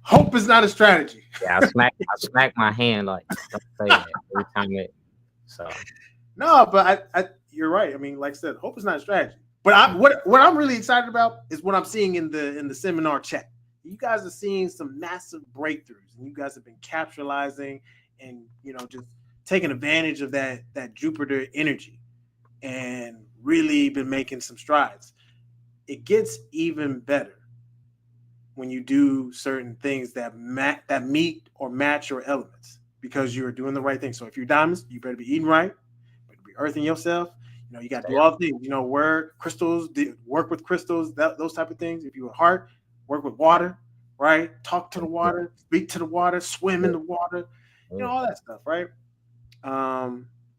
hope is not a strategy. Yeah, I smack my hand like don't say that every time it. So No, but you're right. I mean, like I said, hope is not a strategy. But what I'm really excited about is what I'm seeing in the seminar chat. You guys are seeing some massive breakthroughs, and you guys have been capitalizing and just taking advantage of that Jupiter energy, and really been making some strides. It gets even better when you do certain things that meet or match your elements because you're doing the right thing. So if you're diamonds, you better be eating right, you better be earthing yourself. You got to do all the things. Wear crystals, work with crystals, those type of things. If you're a heart, work with water, right? Talk to the water, speak to the water, swim in the water, all that stuff, right?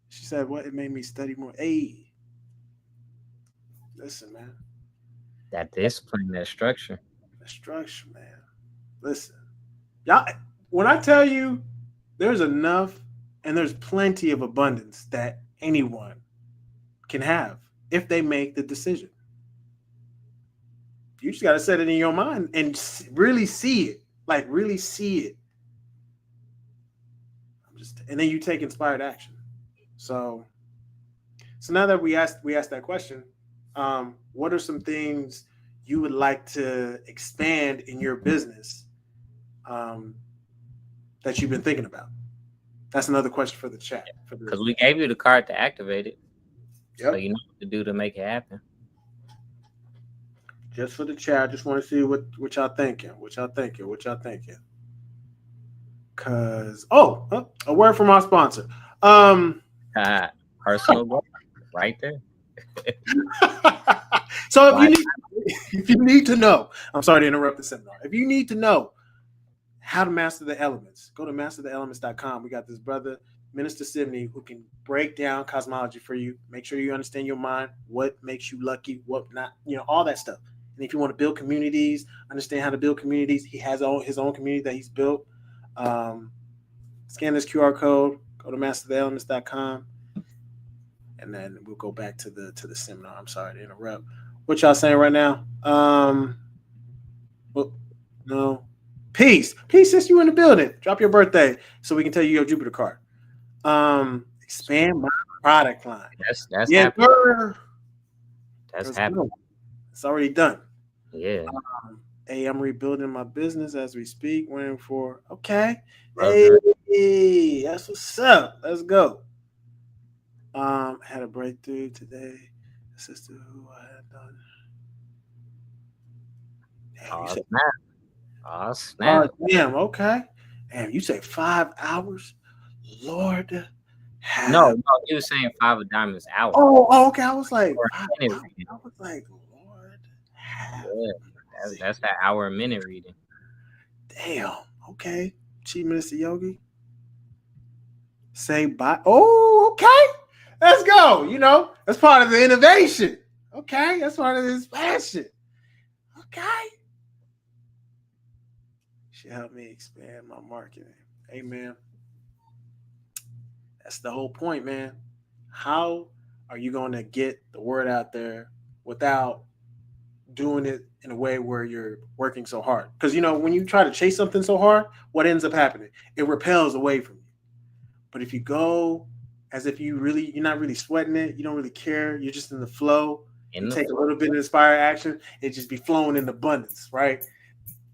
She said, "What it made me study more." Hey, listen, man, that discipline, that structure. the structure, man. Listen, y'all. When I tell you, there's enough and there's plenty of abundance that anyone can have if they make the decision. You just got to set it in your mind and really see it, like really see it. And then you take inspired action. So, now that we asked that question, what are some things you would like to expand in your business um, that you've been thinking about? That's another question for the chat. Because we gave you the card to activate it. Yep. So you know what to do to make it happen. Just for the chat, I just want to see what y'all thinking. What y'all thinking. Cause a word from our sponsor. Personal growth, right there. So if you need to know, I'm sorry to interrupt the seminar. If you need to know how to master the elements. Go to mastertheelements.com. We got this brother, Minister Sydney, who can break down cosmology for you. Make sure you understand your mind, what makes you lucky, what not, all that stuff. And if you want to build communities, understand how to build communities, he has his own community that he's built. Um, Scan this QR code, go to mastertheelements.com, and then we'll go back to the seminar. I'm sorry to interrupt. What y'all saying right now? Well, no. Peace, since you in the building. Drop your birthday so we can tell you your Jupiter card. Expand my product line. That's Yeah, happening. sir. That's Let's happening. go. It's already done. Yeah. Hey, I'm rebuilding my business as we speak. Waiting for okay. Love that. Hey, that's what's up. Let's go. Had a breakthrough today. A sister who I had done. Damn, you Oh said snap. Oh oh snap. damn, okay. Damn, you say 5 hours? Lord No, have no, he was saying 5 of diamonds hour okay. I was like or 5 hours. minute reading. I was like, Lord have Yeah, mercy. that's that hour a minute reading. Damn. Okay. Chief Minister Yogi. Say bye. Oh, okay. Let's go. That's part of the innovation. Okay. That's part of the expansion. Okay. She helped me expand my marketing. Amen. That's the whole point, man. How are you going to get the word out there without doing it in a way where you're working so hard? Because, when you try to chase something so hard, what ends up happening? It repels away from you. But if you go as if you're not really sweating it, you don't really care, you're just in the flow, you In the take a flow. little bit of inspired action, it just be flowing in abundance, right?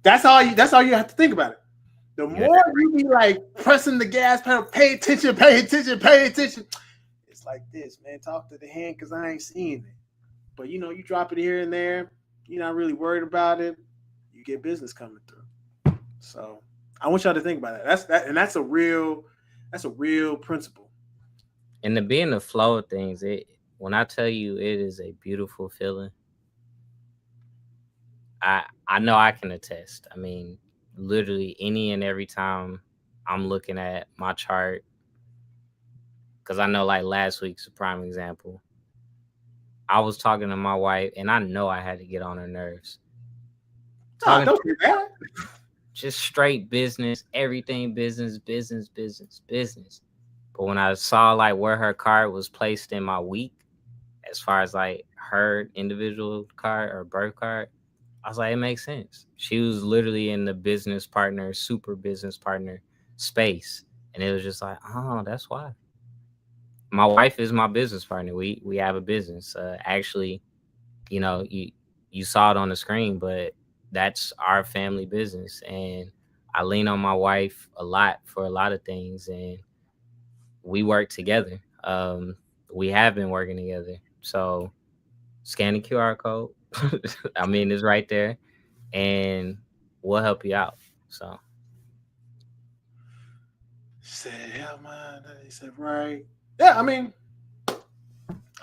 That's all you have to think about it. The Yeah. more you be like pressing the gas pedal, pay attention, pay attention, pay attention. It's like this, man. Talk to the hand because I ain't seeing it. But you drop it here and there. You're not really worried about it. You get business coming through. So I want y'all to think about that. And that's a real principle. And to be in the flow of things, when I tell you it is a beautiful feeling, I know I can attest. I mean, literally any and every time I'm looking at my chart, because I know like last week's a prime example. I was talking to my wife, and I know I had to get on her nerves. Nah, Talking don't do that. just straight business, everything business, business, business, business. But when I saw like where her card was placed in my week, as far as like her individual card or birth card, I was like, it makes sense. She was literally in the business partner, super business partner space. And it was just like, oh, that's why. My wife is my business partner. We have a business. Actually, you saw it on the screen, but that's our family business. And I lean on my wife a lot for a lot of things, and we work together. We have been working together. So scan the QR code. I mean, it's right there, and we'll help you out. So She said, "Yeah, man." He said, "Right." Yeah, I mean, I'm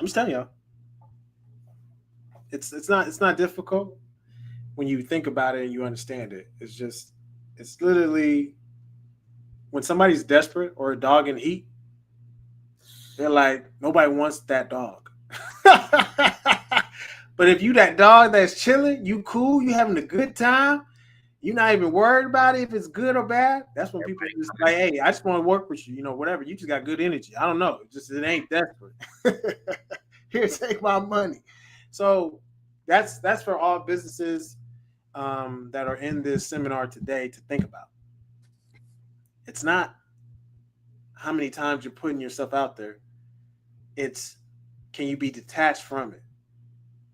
just telling y'all, it's not difficult when you think about it and you understand it. It's literally when somebody's desperate or a dog in heat, they're like nobody wants that dog. But if you that dog that's chilling, you cool, you having a good time, you're not even worried about it if it's good or bad. That's when people just like, hey, I just want to work with you, whatever. You just got good energy. I don't know. It ain't desperate. Here, take my money. So that's for all businesses that are in this seminar today to think about. It's not how many times you're putting yourself out there. It's can you be detached from it?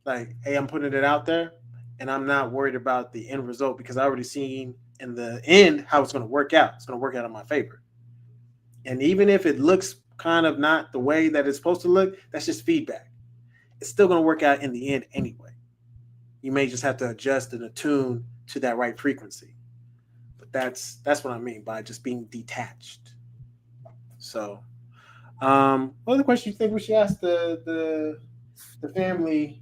Like, hey, I'm putting it out there and I'm not worried about the end result because I already seen in the end how it's going to work out. It's going to work out in my favor. And even if it looks kind of not the way that it's supposed to look, that's just feedback. It's still going to work out in the end anyway. You may just have to adjust and attune to that right frequency. But that's what I mean by just being detached. So, what other question you think we should ask the family?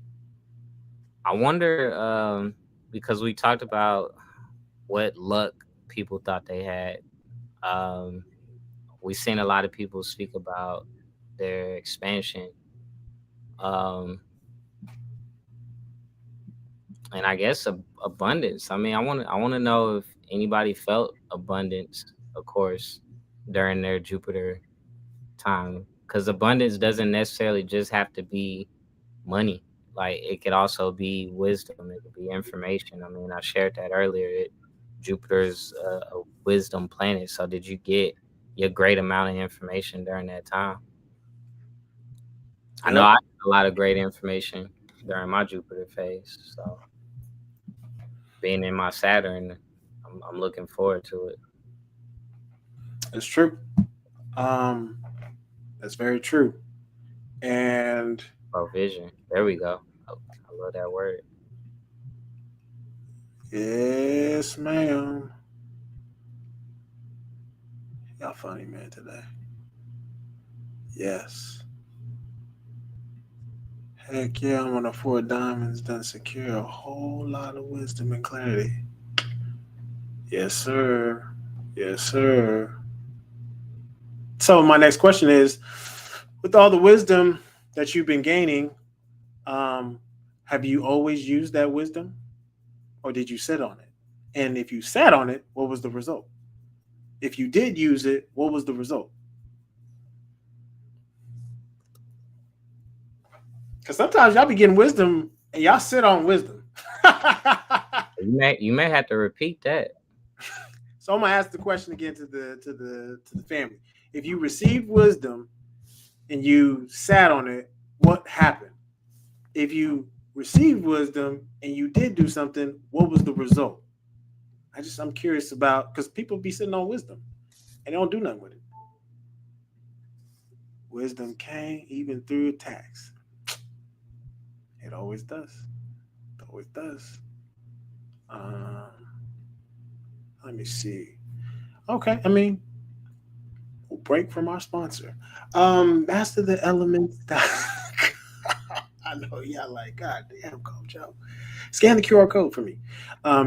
I wonder, because we talked about what luck people thought they had. Um, we've seen a lot of people speak about their expansion. Um, and I guess abundance. I mean, I want to know if anybody felt abundance, of course, during their Jupiter time, because abundance doesn't necessarily just have to be money. Like it could also be wisdom. It could be information. I mean, I shared that earlier. Jupiter's a wisdom planet. So did you get your great amount of information during that time? I know I Yep, got a lot of great information during my Jupiter phase. So being in my Saturn, I'm looking forward to it. it's true. Um, that's very true. And Oh, vision. There we go. I love that word. yes, ma'am. Y'all funny, man, today. Yes. Heck yeah, I'm on a four diamonds, done secure a whole lot of wisdom and clarity. Yes, sir. Yes, sir. So my next question is, with all the wisdom that you've been gaining, um, have you always used that wisdom, or did you sit on it? And if you sat on it, what was the result? If you did use it, what was the result? Because sometimes y'all be getting wisdom and y'all sit on wisdom. You may have to repeat that. So I'm gonna ask the question again to the family. If you received wisdom and you sat on it, what happened? If you received wisdom and you did do something, what was the result? I'm curious about, because people be sitting on wisdom and they don't do nothing with it. Wisdom came even through attacks. It always does. It always does. Um, let me see. Okay, I mean, we'll break from our sponsor. Master the Elements. I know, yeah, like, God damn, Coach Joe. Scan the QR code for me.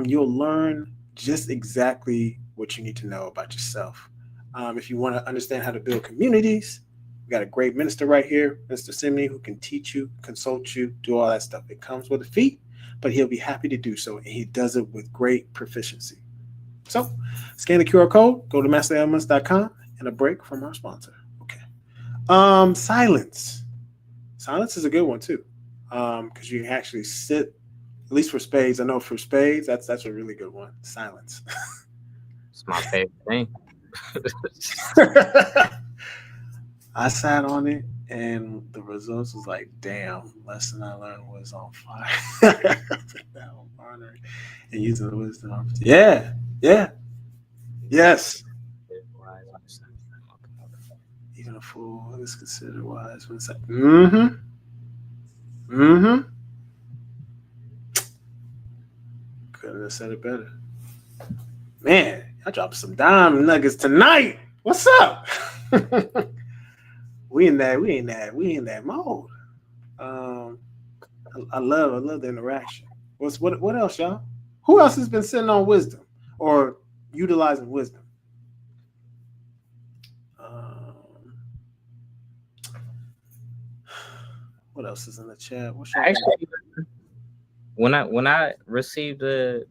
You'll learn just exactly what you need to know about yourself. If you want to understand how to build communities, we got a great minister right here, Mr. Simney, who can teach you, consult you, do all that stuff. It comes with a fee, but he'll be happy to do so, and he does it with great proficiency. So, scan the QR code, go to masterelements.com, and a break from our sponsor. Okay. Silence. Silence is a good one too, because you can actually sit. At least for spades, I know for spades, that's a really good one. Silence. It's my favorite thing. I sat on it, and the results was like, damn. Lesson I learned was on fire. Now honoring and using the wisdom. Yeah, yeah, yes. Even a fool is considered wise when it's like, mm-hmm, mm-hmm. Couldn't have said it better. Man, I dropped some dime nuggets tonight. What's up? we in that mode. Um, I love the interaction. What else, y'all? Who else has been sitting on wisdom or utilizing wisdom? Um, what else is in the chat? What's your Actually, when I received the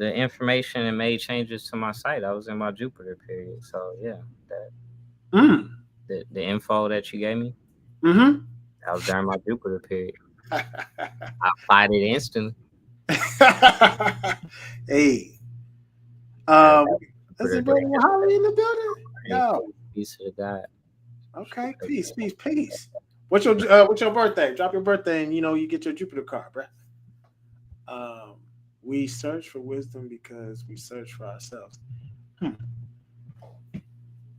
information and made changes to my site, I was in my Jupiter period. So yeah, that mm, the info that you gave me, mm-hmm. that was during my Jupiter period. I applied it instantly. Hey, That, um, that is Jupiter it brother day, Holly in the building? Yo, piece of the God. okay, peace, peace, peace. What's your birthday? Drop your birthday, and you get your Jupiter card, bruh. Um, we search for wisdom because we search for ourselves. Hmm.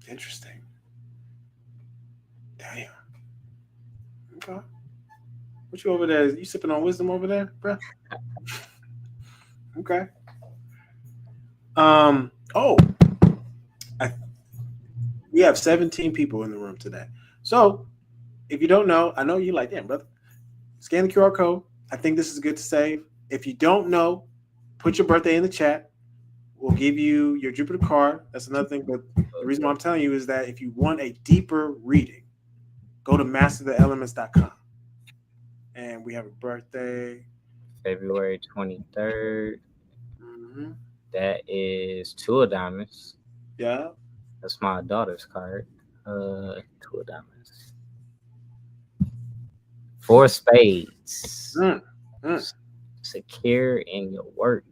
Interesting. Damn. Okay. What you over there? You sipping on wisdom over there, bruh? Okay. Oh, I, we have 17 people in the room today. So if you don't know, I know you like, damn, brother. Scan the QR code. I think this is good to save. If you don't know, put your birthday in the chat. We'll give you your Jupiter card. That's another thing. But the reason why I'm telling you is that if you want a deeper reading, go to mastertheelements.com. And we have a birthday. February 23rd. Mm-hmm. That is two of diamonds. Yeah. That's my daughter's card. Two of diamonds. Four spades. Mm. Mm. Secure in your work.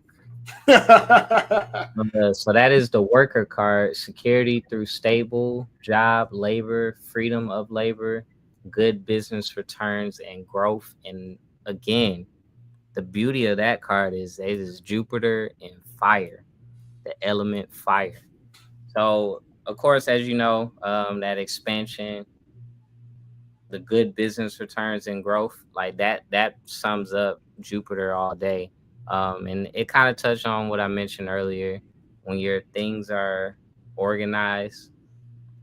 So that is the worker card. Security through stable job, labor, freedom of labor, good business returns, and growth. And again, the beauty of that card is it is Jupiter and fire, the element fire. So of course, as you know, that expansion, the good business returns and growth, like that sums up Jupiter all day. And it kind of touched on what I mentioned earlier. When your things are organized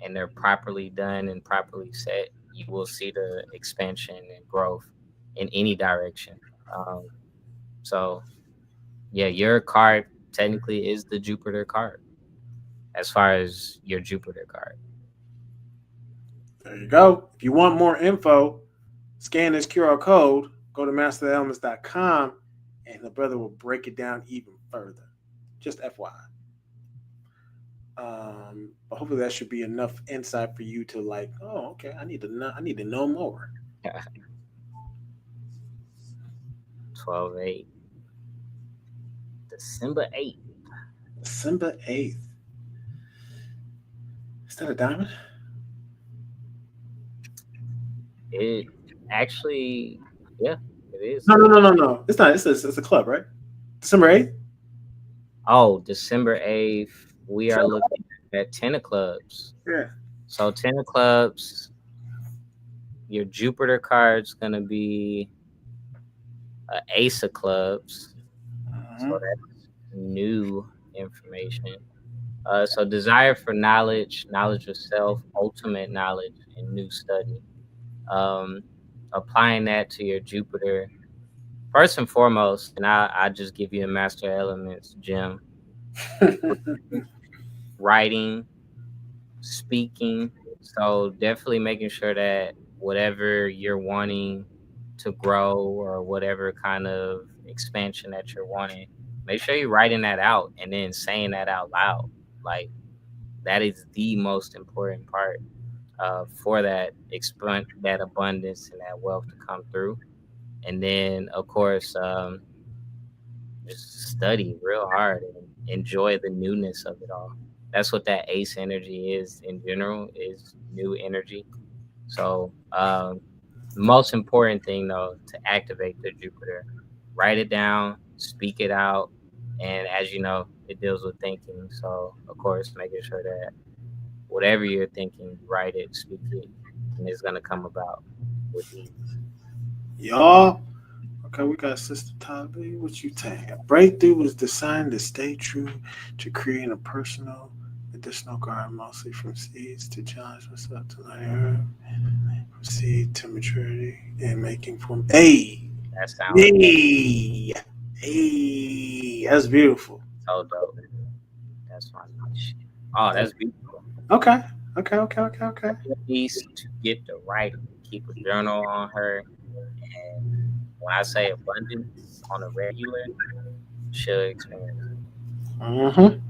and they're properly done and properly set, you will see the expansion and growth in any direction. Um, so yeah, your card technically is the Jupiter card as far as your Jupiter card. There you go. If you want more info, scan this QR code, go to mastertheelements.com, and the brother will break it down even further. Just FYI. But hopefully that should be enough insight for you to like, oh, okay, I need to know more. 12/8, December 8th. December 8th. Is that a diamond? It actually, yeah, it is. No, no, no, no, no. It's not. It's a club, right? December 8th? Oh, December 8th, we are looking at 10 of clubs. Yeah. So 10 of clubs, your Jupiter card's gonna be a ace of clubs. So Mhm. that's new information. So desire for knowledge, knowledge of self, ultimate knowledge, and new study. Um, Applying that to your Jupiter, first and foremost, and I just give you a master elements gem: writing, speaking. So definitely making sure that whatever you're wanting to grow or whatever kind of expansion that you're wanting, make sure you're writing that out and then saying that out loud. Like that is the most important part for that expand that abundance and that wealth to come through. And then of course, just study real hard and enjoy the newness of it all. That's what that ace energy is in general, is new energy. So most important thing though, to activate the Jupiter, write it down, speak it out. And as you know, it deals with thinking. So of course, making sure that whatever you're thinking, you write it, speak it, and it's gonna come about with ease. Y'all. Okay, we got Sister Tabi. What you think? A breakthrough was designed to stay true to creating a personal medicinal garden, mostly from seeds to challenge myself to learn from seed to maturity and making form. Hey, That sounds hey, hey. That's beautiful. so dope. That's my niche. Oh, That- that's beautiful. okay, okay, okay, okay, okay. Piece to get the writing. Keep a journal on her. And when I say abundance on a regular, she'll experience it. Mm-hmm.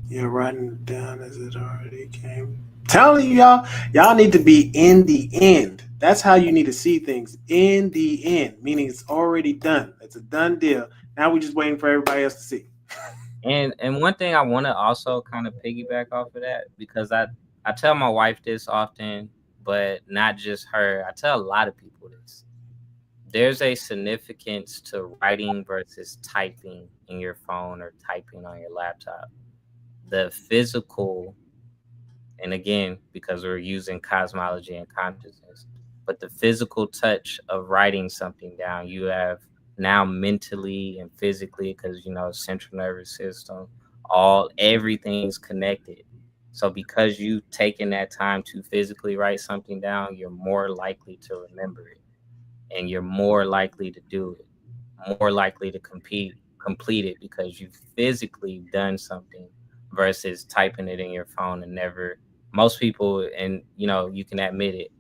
You're writing it down as it already came. Telling you, y'all need to be in the end. That's how you need to see things in the end, meaning it's already done. It's a done deal. Now we're just waiting for everybody else to see. And one thing I want to also kind of piggyback off of that, because I tell my wife this often, but not just her. I tell a lot of people this. There's a significance to writing versus typing in your phone or typing on your laptop. The physical, and again, because we're using cosmology and consciousness, but the physical touch of writing something down, you have now mentally and physically, because you know, central nervous system, all everything's connected. So because you've taken that time to physically write something down, you're more likely to remember it, and you're more likely to do it, more likely to compete, completed because you physically done something versus typing it in your phone and never. Most people, and you can admit it,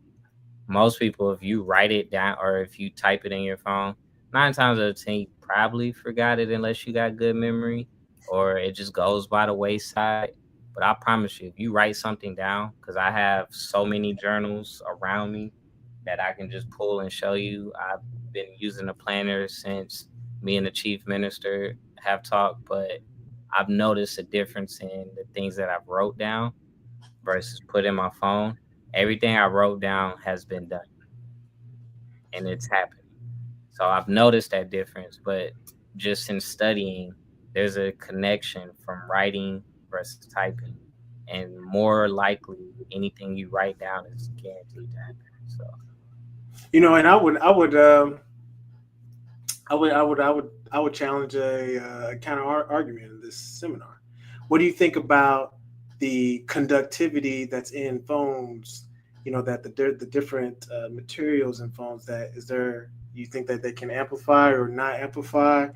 most people, if you write it down or if you type it in your phone, 9 times out of 10, you probably forgot it unless you got good memory or it just goes by the wayside. But I promise you, if you write something down, because I have so many journals around me that I can just pull and show you. I've been using a planner since me and the chief minister have talked, but I've noticed a difference in the things that I've wrote down versus put in my phone. Everything I wrote down has been done and it's happened. So I've noticed that difference, but just in studying, there's a connection from writing versus typing. And more likely, anything you write down is guaranteed to happen. So, And I would challenge a counter argument in this seminar. What do you think about the conductivity that's in phones? That the different materials in phones. That is there. You think that they can amplify or not amplify?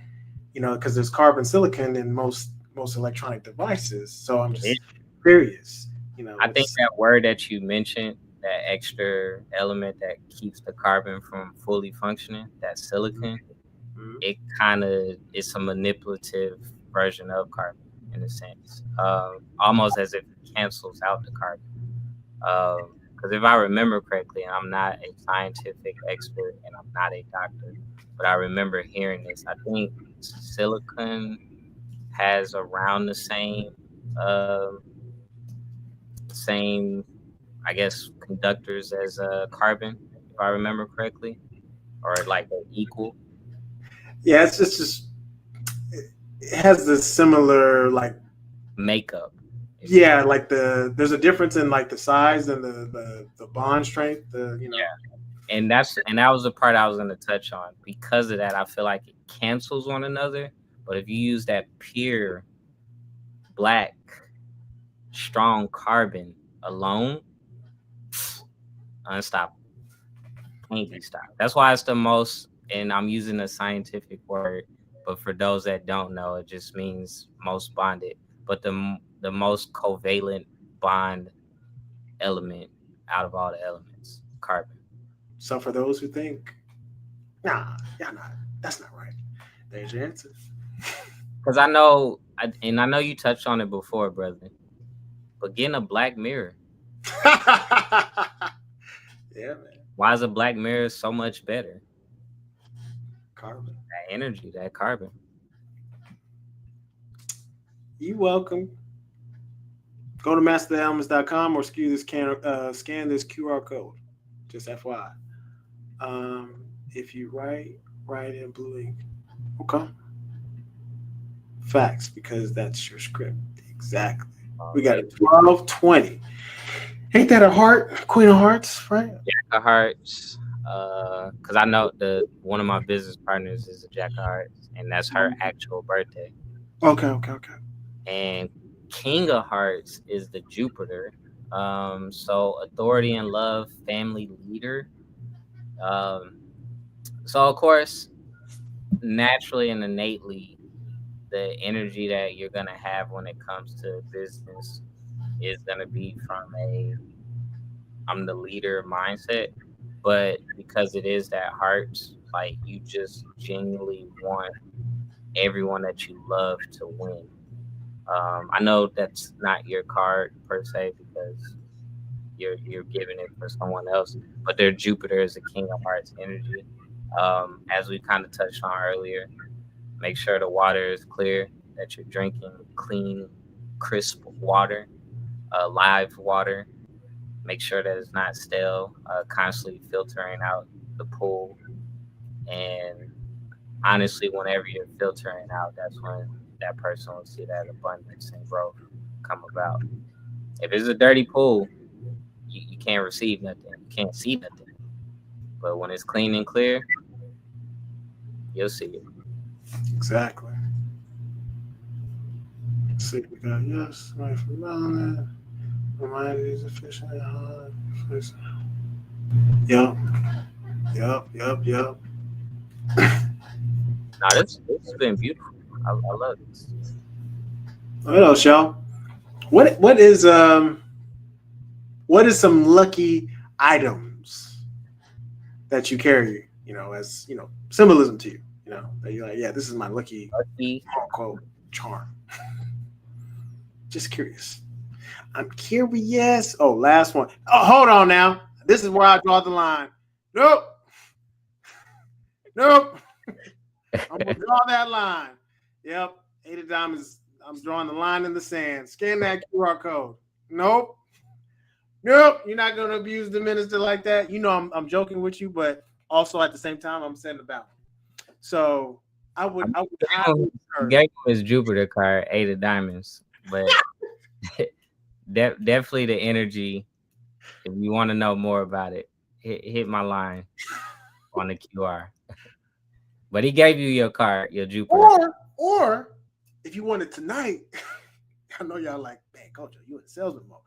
Because there's carbon silicon in most electronic devices. So I'm just curious. I think What's that word that you mentioned, that extra element that keeps the carbon from fully functioning, that silicon, Mhm. it kind of is a manipulative version of carbon in a sense, almost as if it cancels out the carbon. Because if I remember correctly, and I'm not a scientific expert and I'm not a doctor, but I remember hearing this. I think silicon has around the same, I guess, conductors as carbon, if I remember correctly, or like they're equal Yeah, it's just it has the similar like makeup, if you yeah, like there's a difference in like the size and the bond strength. and that was the part I was going to touch on. Because of that, I feel like it cancels one another. But if you use that pure black strong carbon alone, unstoppable, can't be stopped. That's why it's the most, and I'm using a scientific word, but for those that don't know, it just means most bonded. But the most covalent bond element out of all the elements, carbon. So for those who think, nah, yeah, not that's not right. There's your answer. Because I know you touched on it before, brother. But getting a black mirror, Yeah, man. why is a black mirror so much better? Carbon. That energy, that carbon. You welcome. Go to mastertheelements.com or scan this QR code. Just FYI. If you write in blue ink. Okay. Facts, because that's your script. Exactly. We got a Already. 1220. Ain't that a heart? Queen of Hearts, right? Jack of Hearts. Because I know the one of my business partners is a Jack of Hearts, and that's her actual birthday. Okay, okay, okay. And King of Hearts is the Jupiter. So authority and love, family leader. Um, so of course, naturally and innately, the energy that you're gonna have when it comes to business is gonna be from a I'm the leader mindset. But because it is that heart, like you just genuinely want everyone that you love to win. I know that's not your card per se because you're giving it for someone else, but their Jupiter is the King of Hearts energy. As we kind of touched on earlier, make sure the water is clear, that you're drinking clean, crisp water, live water. Make sure that it's not stale, constantly filtering out the pool. And honestly, whenever you're filtering out, that's when that person will see that abundance and growth come about. If it's a dirty pool, you can't receive nothing. You can't see nothing. But when it's clean and clear, you'll see it. Exactly. Let's see, we got yes, right from melanin. Remind these efficient. Yep, yep. Now, this has been beautiful. I love this. What else, y'all? What is some lucky items that you carry? As symbolism to you. That you're like, yeah, this is my lucky Lucky. quote unquote charm. Just curious. I'm curious. Oh, last one. Oh, hold on now. This is where I draw the line. Nope. Nope. I'm gonna draw that line. Yep. 8 of diamonds. I'm drawing the line in the sand. Scan that QR code. Nope. Nope. You're not gonna abuse the minister like that. I'm joking with you, but also at the same time, I'm setting the boundary. So I would highly He encourage. gave him his Jupiter card, 8 of diamonds, but definitely the energy. If you want to know more about it, hit my line on the QR. But he gave you your card, your Jupiter. Or if you want it tonight, I know y'all like, man, Coach, you in salesman mode.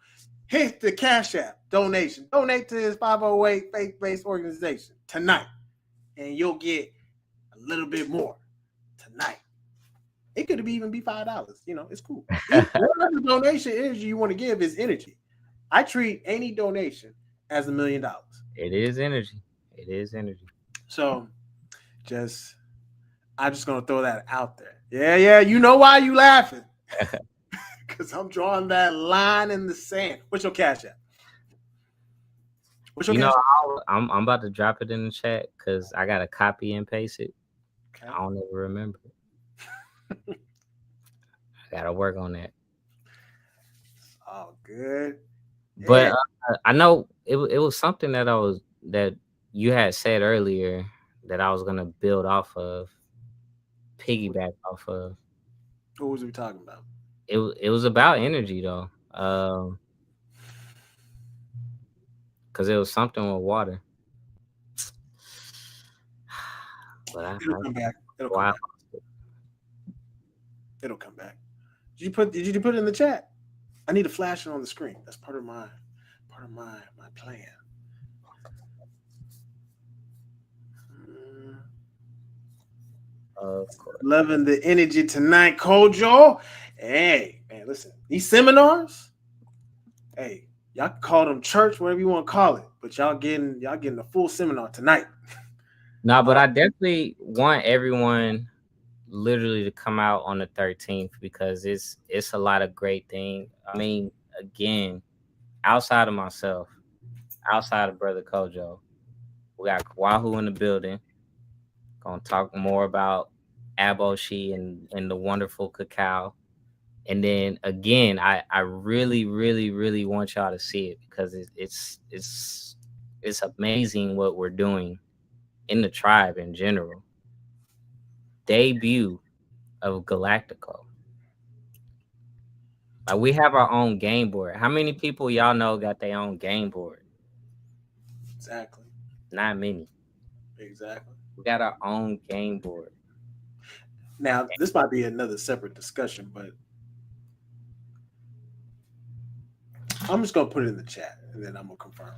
Hit the Cash App donation. Donate to his 508 faith-based organization tonight, and you'll get a little bit more tonight. It could even be $5. It's cool. Whatever donation energy you want to give is energy. I treat any donation as $1,000,000. It is energy. It is energy. So just I'm just gonna throw that out there. Yeah, yeah. You know why you laughing? Because I'm drawing that line in the sand. What's your Cash App? What's your You know, Cash App? I'm about to drop it in the chat because I got to copy and paste it. Okay. I don't ever remember it. I got to work on that. Oh, good. But Yeah. I know it was something that you had said earlier that I was gonna build off of, piggyback off of. What was we talking about? It was about energy though, because it was something with water. But It'll come back. It'll come wow, back. It'll come back. Did you put it in the chat? I need to flash it on the screen. That's part of my plan. Mm, of course. Loving the energy tonight, Kojo. Hey, man, listen. These seminars, hey, y'all can call them church, whatever you want to call it, but y'all getting a full seminar tonight. No, but I definitely want everyone literally to come out on the 13th because it's a lot of great things. I mean, again, outside of myself, outside of Brother Kojo, we got Wahoo in the building. Gonna talk more about Aboshi and the wonderful cacao. And then again, I really, really, really want y'all to see it because it's amazing what we're doing in the tribe in general. Debut of Galactico. Like we have our own game board. How many people y'all know got their own game board? Exactly. Not many. Exactly. We got our own game board. Now, this might be another separate discussion, but I'm just gonna put it in the chat and then I'm gonna confirm.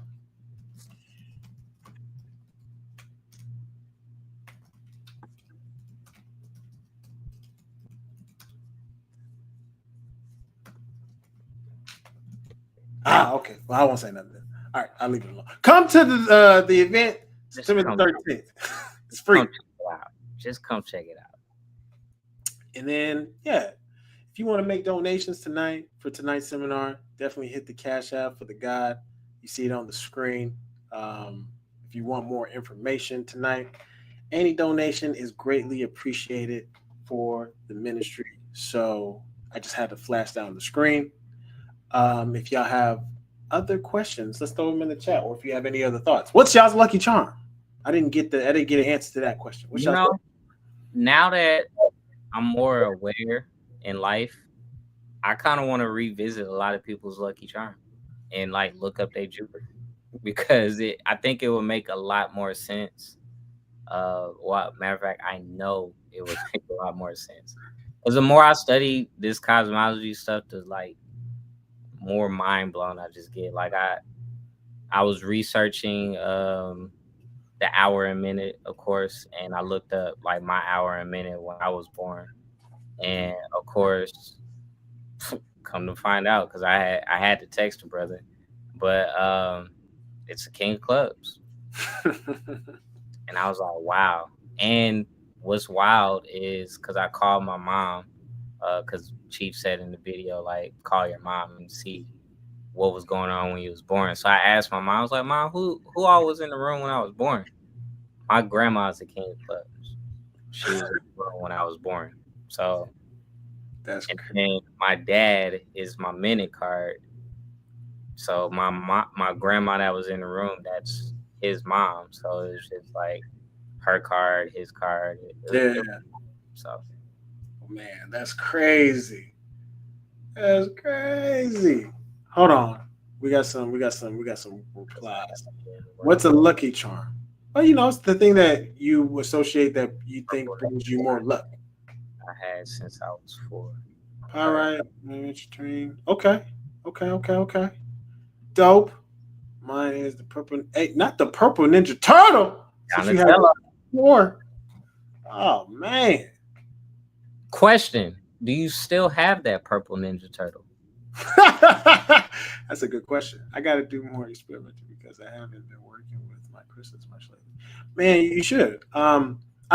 Okay. Well, I won't say nothing. All right, I'll leave it alone. Come to the event September the 13th. It's free. Come check it out. Just come check it out. And then, yeah, if you want to make donations tonight for tonight's seminar, definitely hit the Cash App for the God. You see it on the screen. If you want more information tonight, any donation is greatly appreciated for the ministry. So I just had to flash down the screen. If y'all have other questions, let's throw them in the chat. Or if you have any other thoughts, what's y'all's lucky charm? I didn't get an answer to that question. What's You y'all's know, now that I'm more aware in life, I kind of want to revisit a lot of people's lucky charm and like look up their Jupiter because I think it would make a lot more sense. What matter of fact, I know it would make a lot more sense because the more I study this cosmology stuff, the like more mind blown I just get. Like I was researching the hour and minute, of course, and I looked up like my hour and minute when I was born, And of course, come to find out, because I had to text the brother, but it's a king of clubs, and I was like, wow. And what's wild is because I called my mom, because Chief said in the video, like, call your mom and see what was going on when you was born. So I asked my mom, I was like, Mom, who all was in the room when I was born? My grandma's a king of clubs. She was in the room when I was born. So, That's and crazy. then my dad is my minute card. So my grandma that was in the room, that's his mom. So it was just like her card, his card. Yeah, So man, that's crazy. That's crazy. Hold on. We got some that's all replies. I in the What's world. a lucky charm? Well, it's the thing that you associate that you think Purple brings you more luck. I had since I was 4. All Right. right, mainstream. Okay, okay. Dope. Mine is the purple. Hey, not the purple Ninja Turtle. Since you had Donatello. more. Oh man. Question: do you still have that purple Ninja Turtle? That's a good question. I got to do more experimenting because I haven't been working with my crystals much lately. Man, you should. I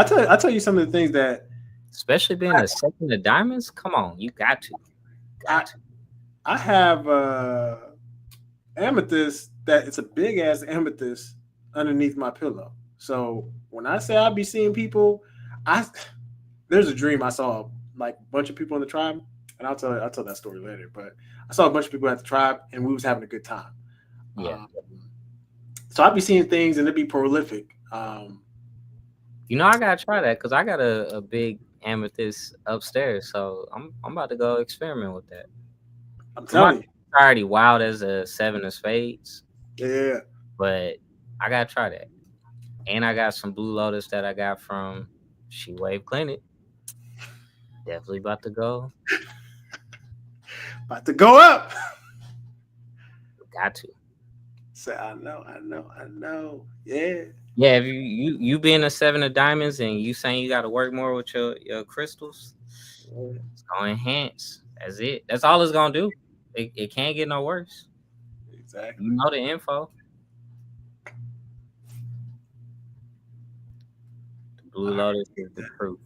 tell you some of the things that Especially being a second of diamonds. Come on, you got to, I got to. I have amethyst that it's a big ass amethyst underneath my pillow. So when I say I'll be seeing people, I there's a dream I saw like a bunch of people in the tribe, and I'll tell that story later. But I saw a bunch of people at the tribe, and we was having a good time. Yeah. Um, so I'd be seeing things, and it'd be prolific. I gotta try that because I got a big amethyst upstairs. So I'm about to go experiment with that. I'm 'Cause my telling already wild as a 7 of spades, you, yeah. but I gotta try that. And I got some blue lotus that I got from She Wave Clinic. Definitely about to go. About to go up. Got to. Say, I know. Yeah. Yeah, if you being a 7 of diamonds and you saying you got to work more with your crystals, Yeah, it's gonna enhance. That's it. That's all it's gonna do. It can't get no worse. exactly. You know the info. The blue All right. lotus is the proof.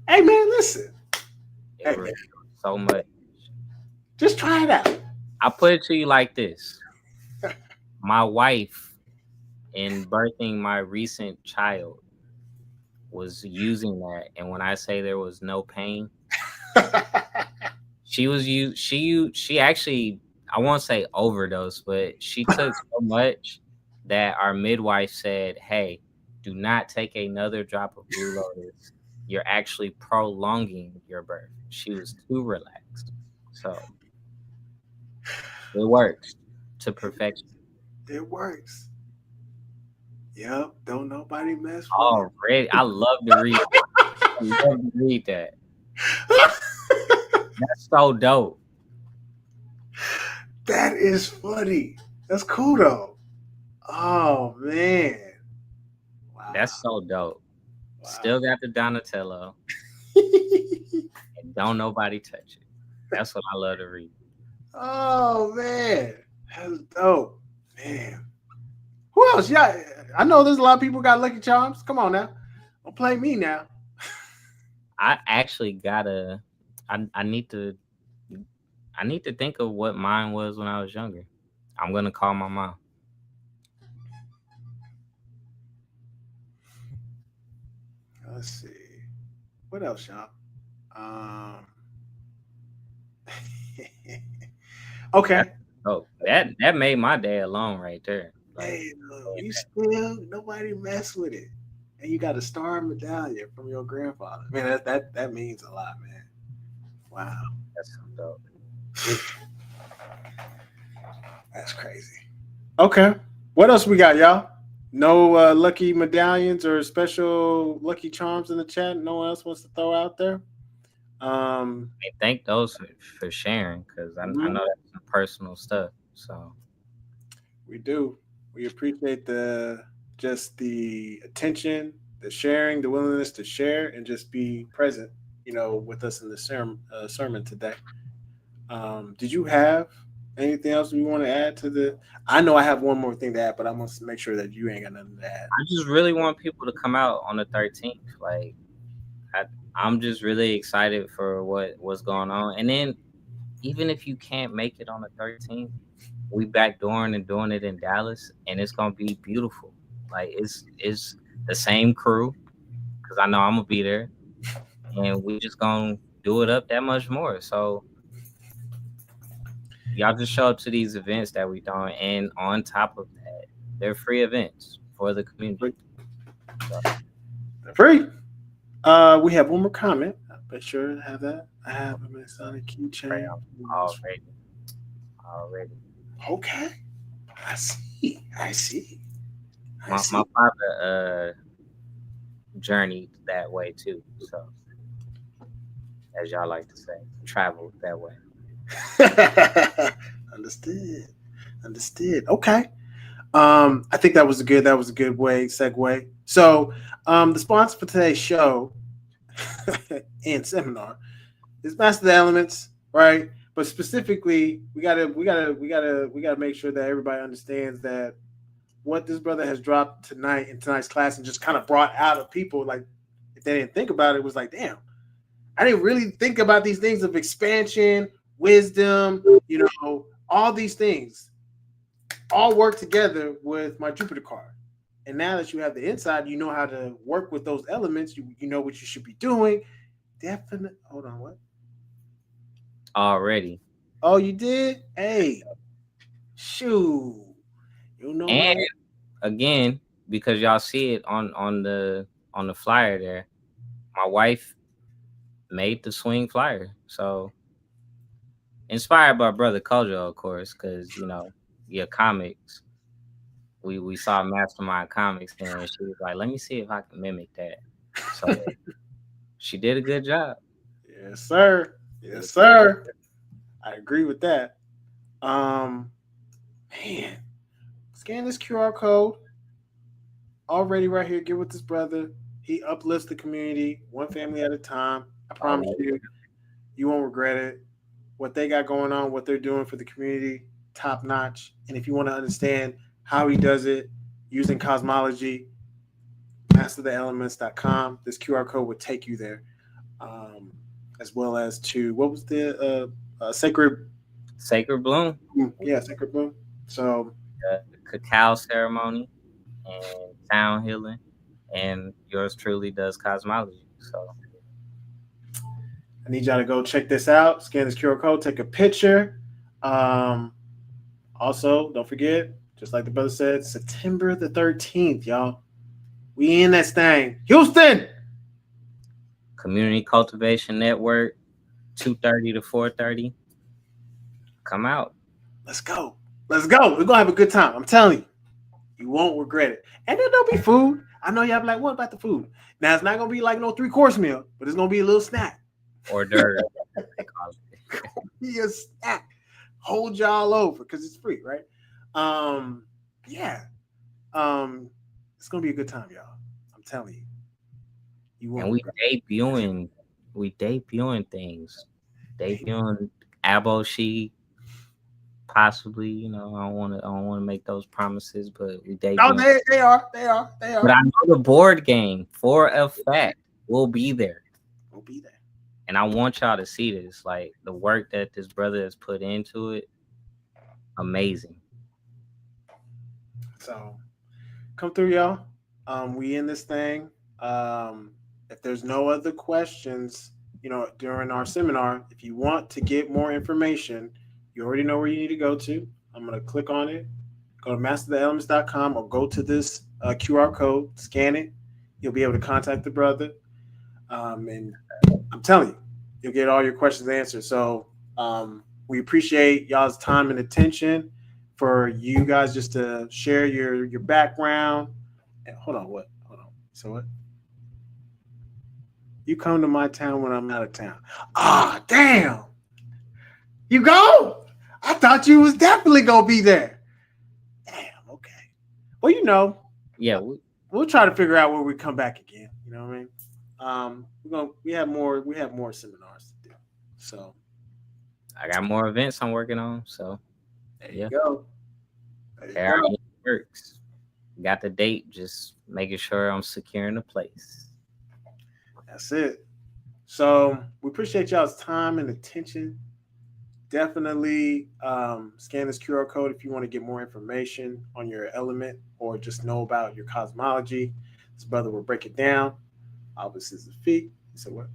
Hey man, listen. It Hey, reveals so much. just try it out. I put it to you like this: my wife, in birthing my recent child, was using that, and when I say there was no pain, she actually, I won't say overdose, but she took so much that our midwife said, "Hey, do not take another drop of blue lotus. You're actually prolonging your birth." She was too relaxed. So it works to perfection. It works. Yep. Don't nobody mess with it. Already, I love to read. I love to read that. That's so dope. That is funny. That's cool though. Oh man. That's Wow. so dope. Wow. Still got the Donatello, and don't nobody touch it. That's what I love to read. Oh man. That's dope. Man. Who else? Yeah. I know there's a lot of people got Lucky Charms. Come on now. Don't play me now. I actually gotta. I need to. I need to think of what mine was when I was younger. I'm gonna call my mom. Let's see. What else, y'all? Um That's Okay. dope. That made my day alone right there. Like, Hey, look, you still nobody mess with it. And you got a star medallion from your grandfather. Man, that means a lot, man. Wow. that's so dope. That's crazy. Okay. What else we got, y'all? No lucky medallions or special lucky charms in the chat. No one else wants to throw out there. And thank those for sharing, because I Mhm. know that's some personal stuff. So We do. We appreciate the attention, the sharing, the willingness to share and just be present. with us in the sermon today. Did you have anything else we want to add to the? I know I have one more thing to add, but I'm gonna make sure that you ain't got nothing to add. I just really want people to come out on the 13th. Like I, I'm just really excited for what's going on. And then even if you can't make it on the 13th, we backdooring and doing it in Dallas, and it's gonna be beautiful. Like it's the same crew because I know I'm gonna be there, and we just gonna do it up that much more. So y'all just show up to these events that we doing, and on top of that, they're free events for the community. So Free. We have one more comment. I'll be sure to have that. I have a Masonic pray keychain. already. Okay. I see. I see. I My see. father journeyed that way too. So as y'all like to say, traveled that way. Understood. Understood. Okay. I think that was a good way segue. So, the sponsor for today's show and seminar is Master the Elements, right? But specifically, we gotta make sure that everybody understands that what this brother has dropped tonight in tonight's class and just kind of brought out of people, like if they didn't think about it, was like, damn, I didn't really think about these things of expansion, wisdom, all these things all work together with my Jupiter card. And now that you have the inside, you know how to work with those elements. You know what you should be doing. Definitely. Hold on. What? Already. Oh, you did? Hey, shoo. You know And my. again, because y'all see it on the flyer there, my wife made the swing flyer. So inspired by Brother Kojo, of course, because your comics. We saw Mastermind Comics there, and she was like, "Let me see if I can mimic that." So she did a good job. Yes, sir. Yes, sir. I agree with that. Um, man, scan this QR code already right here. Get with this brother. He uplifts the community one family at a time. I promise Already. you, you won't regret it. What they got going on, what they're doing for the community, top notch. And if you want to understand how he does it using cosmology, mastertheelements.com. This QR code would take you there, as well as to what was the sacred, Sacred Bloom, yeah, sacred bloom. So cacao ceremony, and sound healing, and yours truly does cosmology. So I need y'all to go check this out. Scan this QR code, take a picture. Um, Also, don't forget, just like the brother said, September the 13th, y'all. We in this thing. Houston! Community Cultivation Network, 2:30 to 4:30. Come out. Let's go. Let's go. We're going to have a good time. I'm telling you. You won't regret it. And then there'll be food. I know y'all be like, what about the food? Now, it's not going to be like no 3-course meal, but it's going to be a little snack. Hors d'oeuvre, they call it. Be a snack. Hold y'all over because it's free, right? Yeah. It's going to be a good time, y'all. I'm telling you. You won't And regret it. we debuting things. Debuting Aboshi, possibly, I don't wanna make those promises, but we No, debuting. they are. They are. They But are. I know the board game for a fact will be there. We'll be there. And I want y'all to see this. Like the work that this brother has put into it, amazing. So come through, y'all. We in this thing. If there's no other questions, during our seminar, if you want to get more information, you already know where you need to go to. I'm gonna click on it, go to mastertheelements.com or go to this QR code, scan it. You'll be able to contact the brother. And I'm telling you, you'll get all your questions answered. So we appreciate y'all's time and attention for you guys just to share your background. And hold on, what? Hold on. So what? You come to my town when I'm out of town. Ah, damn. You go? I thought you was definitely gonna be there. Damn. Okay. Well, Yeah, we'll try to figure out where we come back again. You know what I mean? We have more seminars to do. So I got more events I'm working on. So there you yeah, go. There you go. everything works. Got the date, just making sure I'm securing the place. That's it. So we appreciate y'all's time and attention. Definitely scan this QR code if you want to get more information on your element or just know about your cosmology. This brother will break it down. Opposites of feet. He said, "What?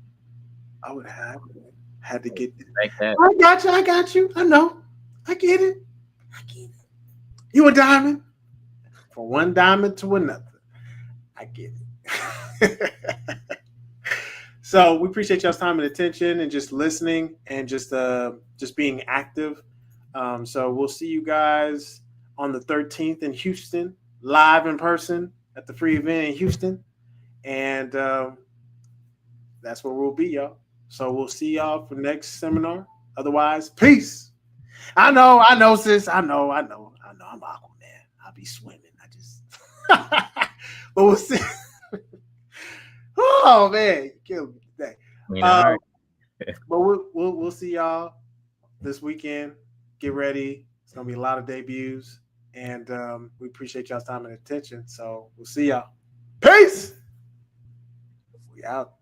I would have had to get it. Like that. I got you. I got you. I know. I get it. I get it. You a diamond from one diamond to another. I get it." So we appreciate y'all's time and attention and just listening and just being active. So we'll see you guys on the 13th in Houston, live in person at the free event in Houston, and that's where we'll be, y'all. So we'll see y'all for next seminar. Otherwise, peace. I know, sis. I know. I'm Aquaman. I'll be swimming. I just, but we'll see. Oh man, you killed me today. You know, all Um, right. but we'll see y'all this weekend. Get ready. It's gonna be a lot of debuts, and we appreciate y'all's time and attention. So we'll see y'all. Peace. We out.